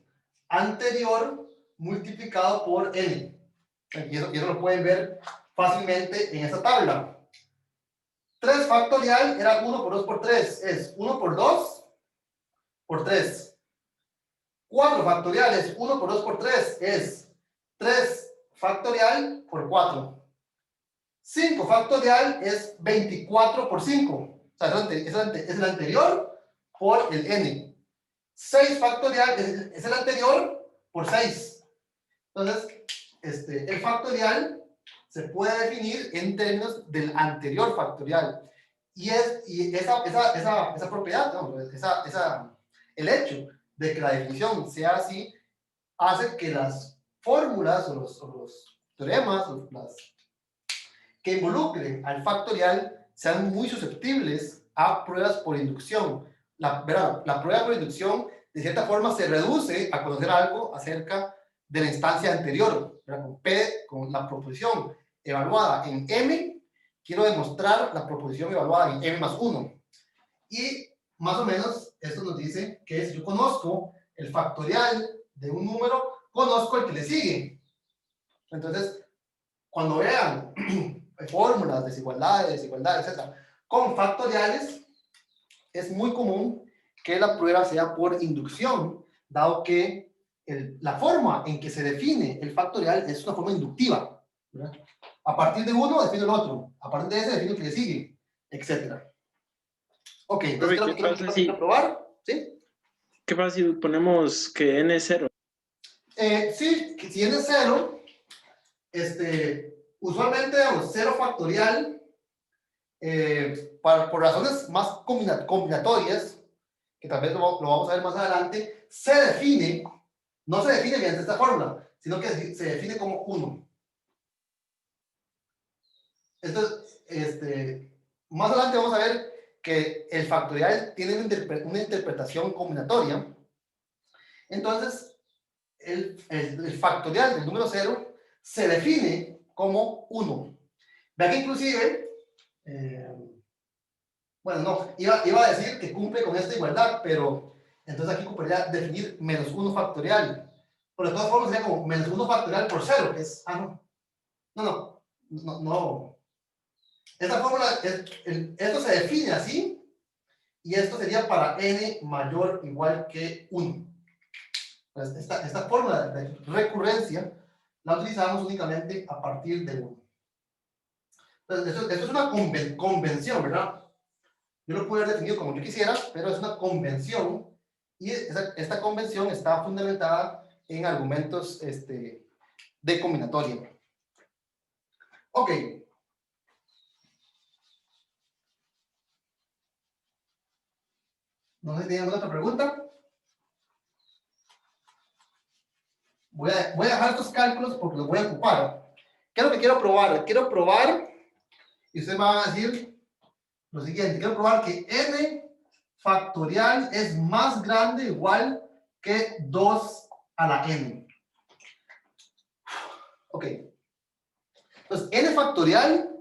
anterior multiplicado por n. Y eso lo pueden ver fácilmente en esta tabla. 3 factorial era 1 por 2 por 3. Es 1 por 2 por 3. 4 factorial es 1 por 2 por 3 es 3 factorial por 4. 5 factorial es 24 por 5. O sea, es el anterior por el n. 6 factorial es el anterior por 6. Entonces, el factorial se puede definir en términos del anterior factorial. Y esa propiedad, ¿no? El hecho de que la definición sea así, hace que las fórmulas o los teoremas que involucren al factorial sean muy susceptibles a pruebas por inducción. La prueba por inducción, de cierta forma, se reduce a conocer algo acerca de la instancia anterior. Con la proposición evaluada en M, quiero demostrar la proposición evaluada en M más 1. Y más o menos esto nos dice que si yo conozco el factorial de un número, conozco el que le sigue. Entonces, cuando vean fórmulas, desigualdades, etc., con factoriales, es muy común que la prueba sea por inducción, dado que la forma en que se define el factorial es una forma inductiva, ¿verdad? A partir de uno defino el otro, a partir de ese defino el que le sigue, etc. Ok, entonces quiero probar, ¿sí? ¿Qué pasa si ponemos que n es 0? Sí, que si n es 0, usualmente, digamos, 0 factorial, por razones más combinatorias, que tal vez lo vamos a ver más adelante, no se define mediante esta fórmula, sino que se define como 1. Entonces, más adelante vamos a ver que el factorial tiene una interpretación combinatoria. Entonces, el factorial del número 0 se define como 1. Vean que inclusive, bueno, no, iba a decir que cumple con esta igualdad, pero entonces aquí cumpliría definir menos 1 factorial. Pero de todas formas sería como menos 1 factorial por 0, que es, no. Esta fórmula, esto se define así, y esto sería para n mayor o igual que 1. Esta fórmula de recurrencia la utilizamos únicamente a partir de 1. Entonces, esto es una convención, ¿verdad? Yo lo puedo haber definido como yo quisiera, pero es una convención, y esta convención está fundamentada en argumentos de combinatoria. Ok. No sé si tienen alguna otra pregunta. Voy a dejar estos cálculos porque los voy a ocupar. ¿Qué es lo que quiero probar? Quiero probar, y ustedes van a decir lo siguiente, quiero probar que n factorial es más grande o igual que 2 a la n. Ok. Entonces, n factorial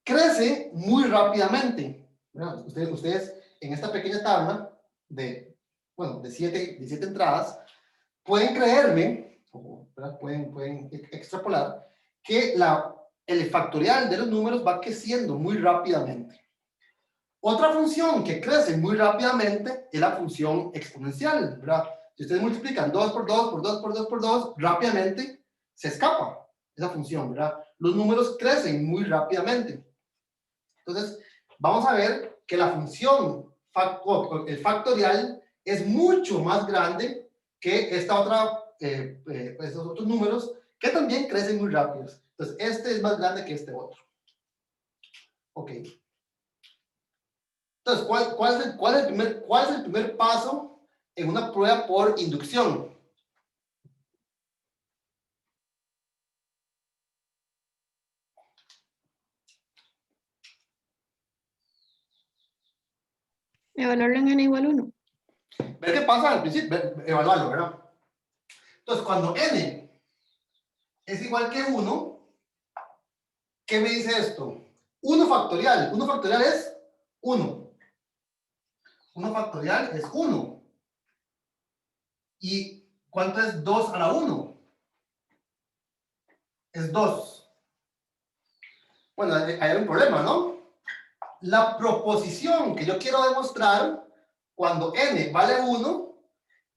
crece muy rápidamente. Ustedes en esta pequeña tabla de 7 entradas, pueden creerme, pueden extrapolar, que el factorial de los números va creciendo muy rápidamente. Otra función que crece muy rápidamente es la función exponencial, ¿verdad? Si ustedes multiplican 2 por 2 por 2 por 2 por 2, rápidamente se escapa esa función, ¿verdad? Los números crecen muy rápidamente. Entonces, vamos a ver que la función, el factorial, es mucho más grande que estos otros números que también crecen muy rápidos. Entonces, este es más grande que este otro. Ok. Entonces, ¿cuál es el primer paso en una prueba por inducción? Evaluarlo en n igual 1. Ver qué pasa al principio, evaluarlo, ¿verdad? Entonces, cuando n es igual que 1, ¿qué me dice esto? 1 factorial. 1 factorial es 1. 1 factorial es 1. ¿Y cuánto es 2 a la 1? Es 2. Bueno, hay un problema, ¿no? La proposición que yo quiero demostrar, cuando n vale 1,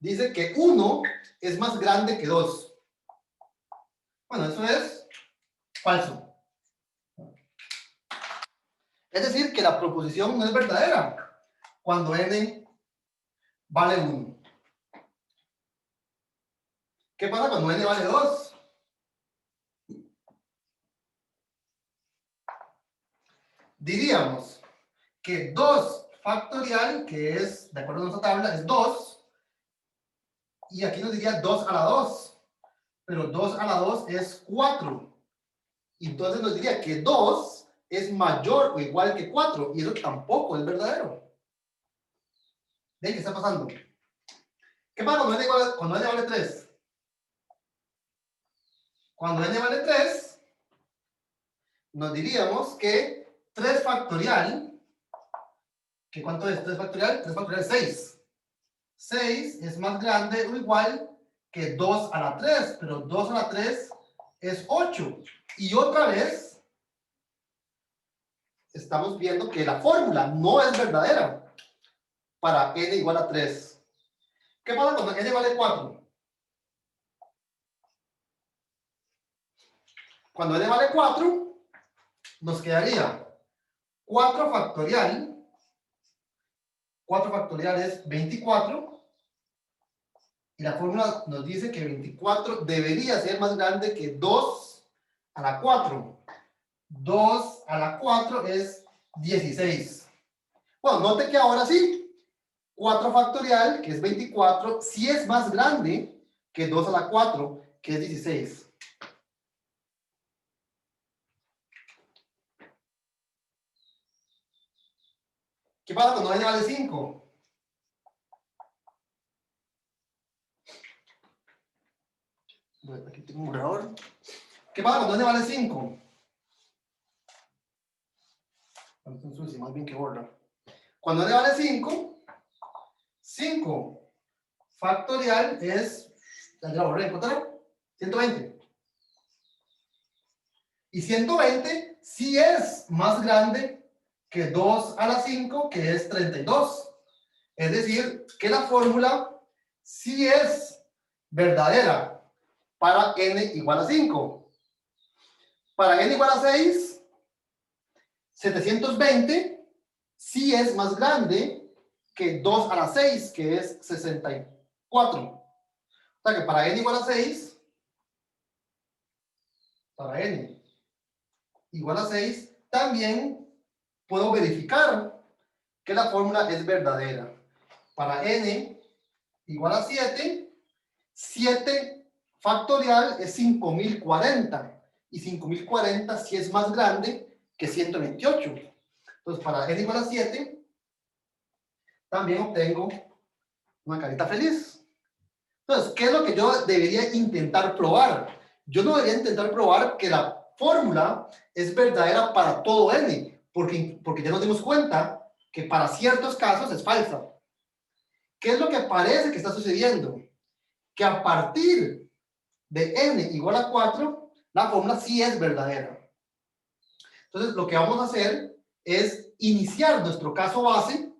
dice que 1 es más grande que 2. Bueno, eso es falso. Es decir, que la proposición no es verdadera cuando n vale 1. ¿Qué pasa cuando n vale 2? Diríamos que 2 factorial, que es, de acuerdo a nuestra tabla, es 2. Y aquí nos diría 2 a la 2. Pero 2 a la 2 es 4. Y entonces nos diría que 2 es mayor o igual que 4. Y eso tampoco es verdadero. ¿Ven qué está pasando? ¿Qué pasa cuando n vale 3? Cuando n vale 3, nos diríamos que 3 factorial, ¿que cuánto es 3 factorial? 3 factorial es 6. 6 es más grande o igual que 2 a la 3, pero 2 a la 3 es 8. Y otra vez, estamos viendo que la fórmula no es verdadera para n igual a 3. ¿Qué pasa cuando n vale 4? Cuando n vale 4, nos quedaría 4 factorial. 4 factorial es 24. Y la fórmula nos dice que 24 debería ser más grande que 2 a la 4. 2 a la 4 es 16. Bueno, note que ahora sí, 4 factorial, que es 24, sí es más grande que 2 a la 4, que es 16. ¿Qué pasa cuando n vale 5? Bueno, aquí tengo un borrador. ¿Qué pasa cuando n vale 5? Más bien que borra. Cuando n vale 5, 5 factorial es, ya lo borré, ¿cuánto? 120. Y 120 sí es más grande que 2 a la 5, que es 32. Es decir, que la fórmula sí es verdadera para n igual a 5. Para n igual a 6, 720 sí es más grande que 2 a la 6, que es 64. O sea que para n igual a 6, para n igual a 6, también puedo verificar que la fórmula es verdadera. Para n igual a 7, 7 factorial es 5040. Y 5040 sí es más grande que 128. Entonces, para n igual a 7, también obtengo una carita feliz. Entonces, ¿qué es lo que yo debería intentar probar? Yo no debería intentar probar que la fórmula es verdadera para todo n, porque ya nos dimos cuenta que para ciertos casos es falsa. ¿Qué es lo que parece que está sucediendo? Que a partir de n igual a 4, la fórmula sí es verdadera. Entonces, lo que vamos a hacer es iniciar nuestro caso base,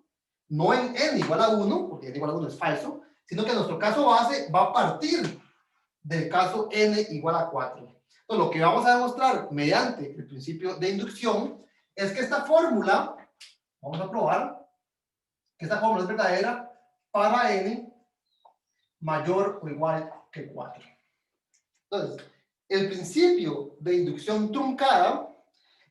no en n igual a 1, porque n igual a 1 es falso, sino que nuestro caso base va a partir del caso n igual a 4. Entonces, lo que vamos a demostrar mediante el principio de inducción es que esta fórmula, vamos a probar, que esta fórmula es verdadera para n mayor o igual que 4. Entonces, el principio de inducción truncada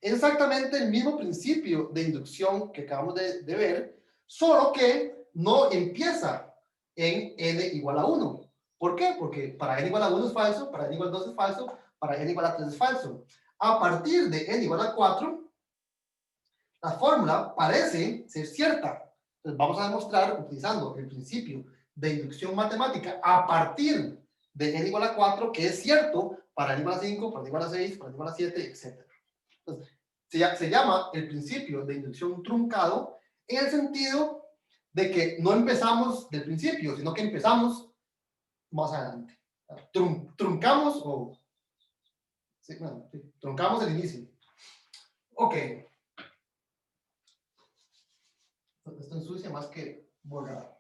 es exactamente el mismo principio de inducción que acabamos de ver, solo que no empieza en n igual a 1. ¿Por qué? Porque para n igual a 1 es falso, para n igual a 2 es falso, para n igual a 3 es falso. A partir de n igual a 4, la fórmula parece ser cierta. Entonces vamos a demostrar utilizando el principio de inducción matemática a partir de n igual a 4 que es cierto para n igual a 5, para n igual a 6, para n igual a 7, etc. Entonces, se llama el principio de inducción truncado en el sentido de que no empezamos del principio, sino que empezamos más adelante. Truncamos o... Sí, bueno, sí, truncamos el inicio. Ok. Esto ensucia más que borrar.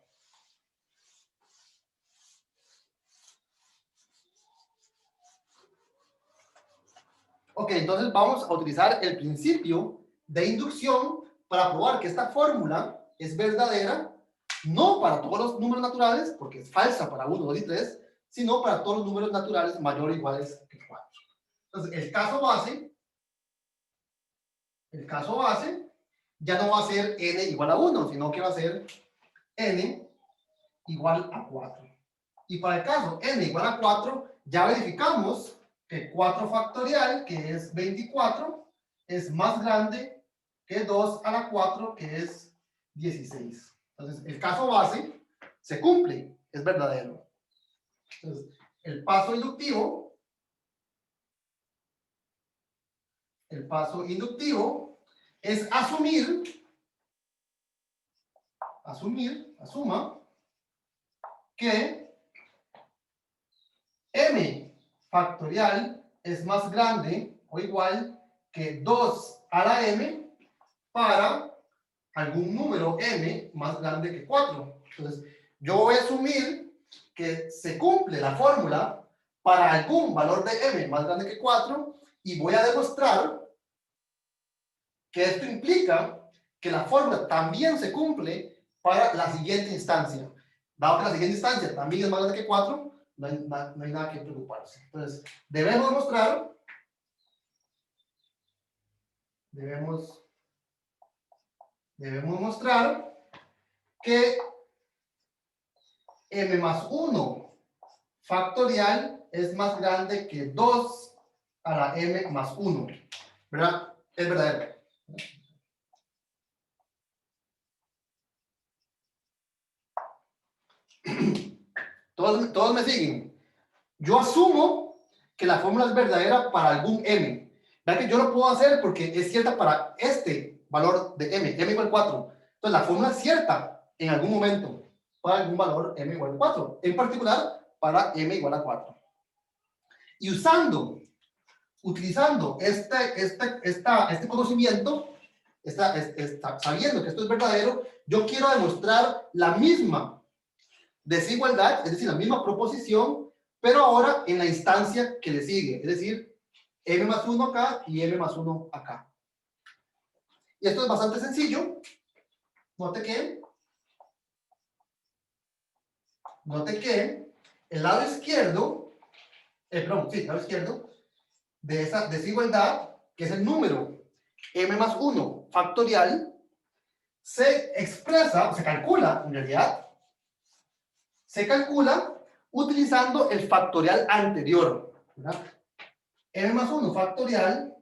Ok, entonces vamos a utilizar el principio de inducción para probar que esta fórmula es verdadera, no para todos los números naturales, porque es falsa para 1, 2 y 3, sino para todos los números naturales mayor o iguales que 4. Entonces, el caso base ya no va a ser n igual a 1, sino que va a ser n igual a 4. Y para el caso n igual a 4, ya verificamos que 4 factorial, que es 24, es más grande que 2 a la 4, que es 16. Entonces, el caso base se cumple, es verdadero. Entonces, el paso inductivo es asuma que m factorial es más grande o igual que 2 a la m para algún número m más grande que 4. Entonces, yo voy a asumir que se cumple la fórmula para algún valor de m más grande que 4 y voy a demostrar que esto implica que la fórmula también se cumple para la siguiente instancia. Dado que la siguiente instancia también es más grande que 4, no hay nada que preocuparse. Entonces, debemos mostrar que m más 1 factorial es más grande que 2 a la m más 1. ¿Verdad? Es verdadero. Todos me siguen. Yo asumo que la fórmula es verdadera para algún m. Vean que yo lo puedo hacer porque es cierta para este valor de m igual a 4. Entonces la fórmula es cierta en algún momento para algún valor m igual a 4. En particular para m igual a 4. Y utilizando este conocimiento, sabiendo que esto es verdadero, yo quiero demostrar la misma desigualdad, es decir, la misma proposición, pero ahora en la instancia que le sigue, es decir, m más 1 acá y m más 1 acá. Y esto es bastante sencillo. Note que el lado izquierdo, el lado izquierdo de esa desigualdad, que es el número m más 1 factorial, se expresa, o se calcula, en realidad, utilizando el factorial anterior, ¿verdad? M más 1 factorial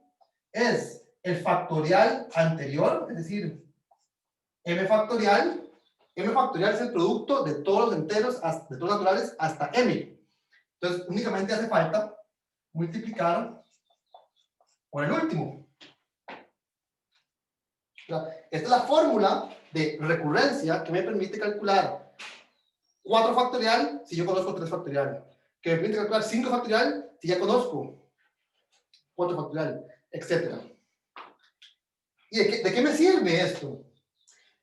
es el factorial anterior, es decir, m factorial es el producto de todos los enteros, de todos los naturales, hasta m. Entonces, únicamente hace falta multiplicar por el último. Esta es la fórmula de recurrencia que me permite calcular 4 factorial si yo conozco 3 factorial. Que me permite calcular 5 factorial si ya conozco 4 factorial, etc. ¿Y de qué me sirve esto?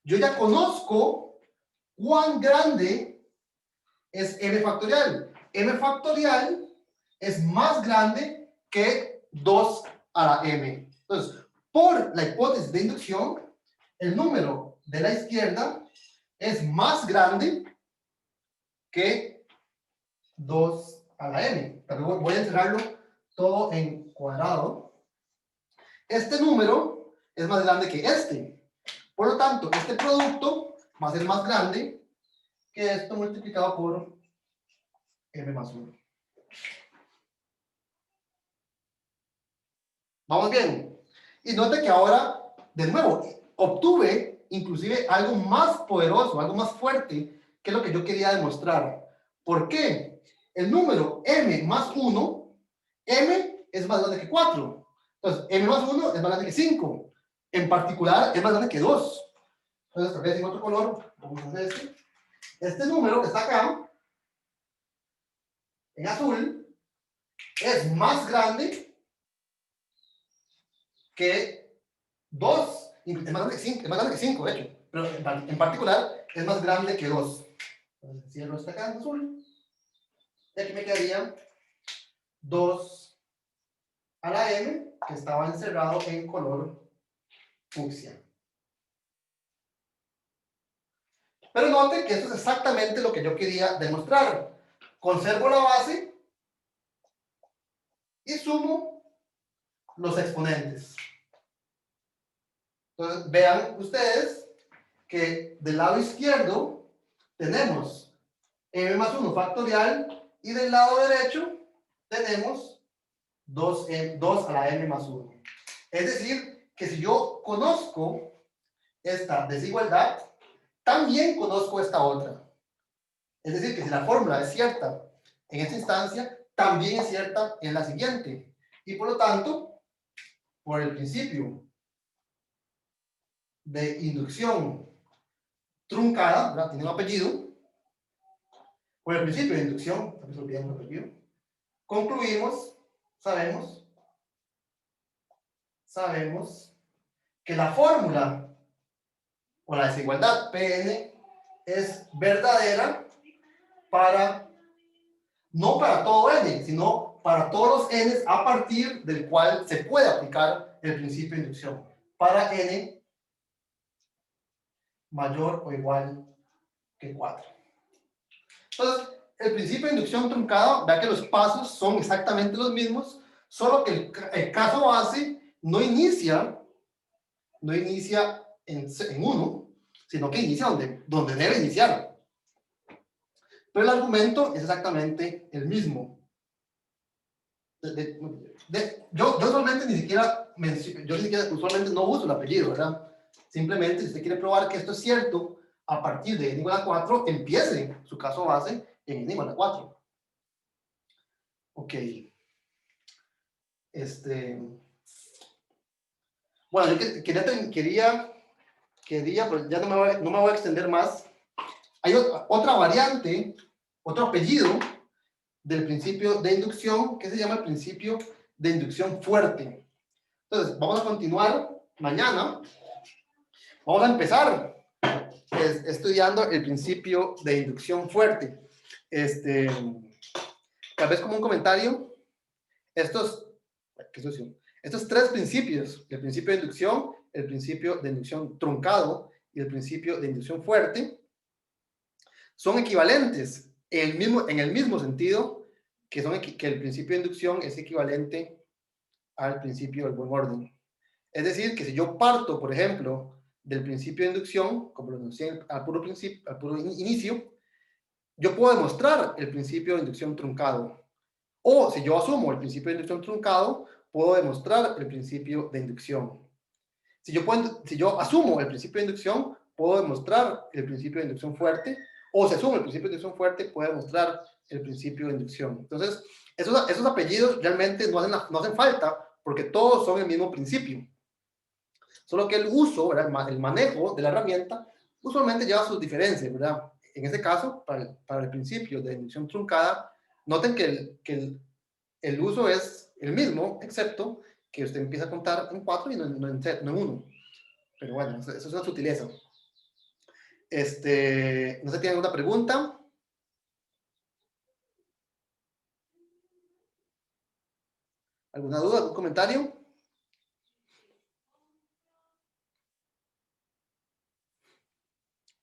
Yo ya conozco cuán grande es m factorial. M factorial es más grande que 2 a la m. Entonces, por la hipótesis de inducción, el número de la izquierda es más grande que 2 a la m. Pero voy a encerrarlo todo en cuadrado. Este número es más grande que este. Por lo tanto, este producto va a ser más grande que esto multiplicado por m más 1. ¿Vamos bien? Y note que ahora, de nuevo, obtuve inclusive algo más poderoso, algo más fuerte que lo que yo quería demostrar. ¿Por qué? El número m más 1, m es más grande que 4. Entonces, m más 1 es más grande que 5. En particular, es más grande que 2. Entonces, tal vez en otro color, vamos a hacer este. Este número que está acá, en azul, es más grande que 2. Es más grande que 5, de hecho. Pero en particular, es más grande que 2. Entonces, cierro esta acá en azul. Y aquí me quedaría 2 a la M que estaba encerrado en color fucsia. Pero noten que esto es exactamente lo que yo quería demostrar. Conservo la base y sumo los exponentes. Entonces, vean ustedes que del lado izquierdo tenemos m más 1 factorial y del lado derecho tenemos 2 a la m más 1. Es decir, que si yo conozco esta desigualdad, también conozco esta otra. Es decir, que si la fórmula es cierta en esta instancia, también es cierta en la siguiente. Y por lo tanto, por el principio de inducción truncada, ¿verdad? Tiene un apellido, por el principio de inducción, también se olvidamos el apellido, concluimos, sabemos que la fórmula o la desigualdad Pn es verdadera no para todo n, sino para todos los n a partir del cual se puede aplicar el principio de inducción. Para n mayor o igual que 4. Entonces, el principio de inducción truncada, vea que los pasos son exactamente los mismos, solo que el caso base no inicia en 1, sino que inicia donde debe iniciar. Pero el argumento es exactamente el mismo. Yo usualmente usualmente no uso el apellido, ¿verdad? Simplemente, si usted quiere probar que esto es cierto, a partir de n igual a 4, empiece su caso base en n igual a 4. Ok. Bueno, yo quería, pero ya no me voy a extender más. Hay otra variante, otro apellido del principio de inducción que se llama el principio de inducción fuerte. Entonces, vamos a continuar mañana. Vamos a empezar estudiando el principio de inducción fuerte. Tal vez como un comentario, estos tres principios, el principio de inducción, el principio de inducción truncado y el principio de inducción fuerte, son equivalentes en el mismo sentido que el principio de inducción es equivalente al principio del buen orden. Es decir, que si yo parto, por ejemplo, del principio de inducción, como lo anuncié al puro inicio, yo puedo demostrar el principio de inducción truncado. O si yo asumo el principio de inducción truncado, puedo demostrar el principio de inducción. Si yo asumo el principio de inducción, puedo demostrar el principio de inducción fuerte. O si asumo el principio de inducción fuerte, puedo demostrar el principio de inducción. Entonces, esos apellidos realmente no hacen falta porque todos son el mismo principio. Solo que el uso, ¿verdad? El manejo de la herramienta, usualmente lleva sus diferencias, ¿verdad? En este caso, para el principio de inducción truncada, noten que el uso es el mismo, excepto que usted empieza a contar en 4 y no en 1. Pero bueno, eso es una sutileza. No sé, ¿tienen alguna pregunta? ¿Alguna duda? ¿Algún comentario?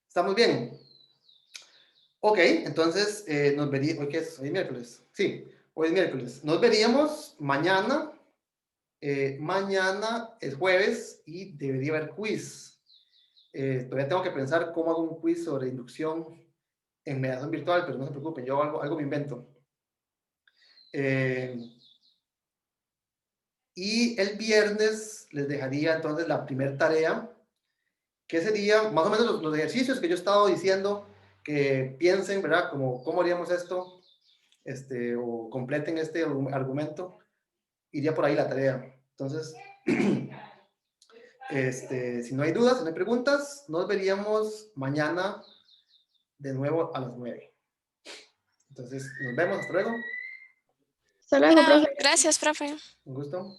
¿Estamos bien? Ok, entonces nos veríamos. ¿Hoy qué es? ¿Hoy es miércoles? Sí, hoy es miércoles. Nos veríamos mañana. Mañana es jueves y debería haber quiz. Todavía tengo que pensar cómo hago un quiz sobre inducción en mediación virtual, pero no se preocupen, yo algo me invento. Y el viernes les dejaría entonces la primera tarea, que sería más o menos los ejercicios que yo he estado diciendo, que piensen, ¿verdad? ¿Cómo haríamos esto? O completen este argumento. Iría por ahí la tarea. Entonces, si no hay dudas, si no hay preguntas, nos veríamos mañana de nuevo a las 9. Entonces, nos vemos. Hasta luego. Hasta luego, profe. Gracias, profe. Un gusto.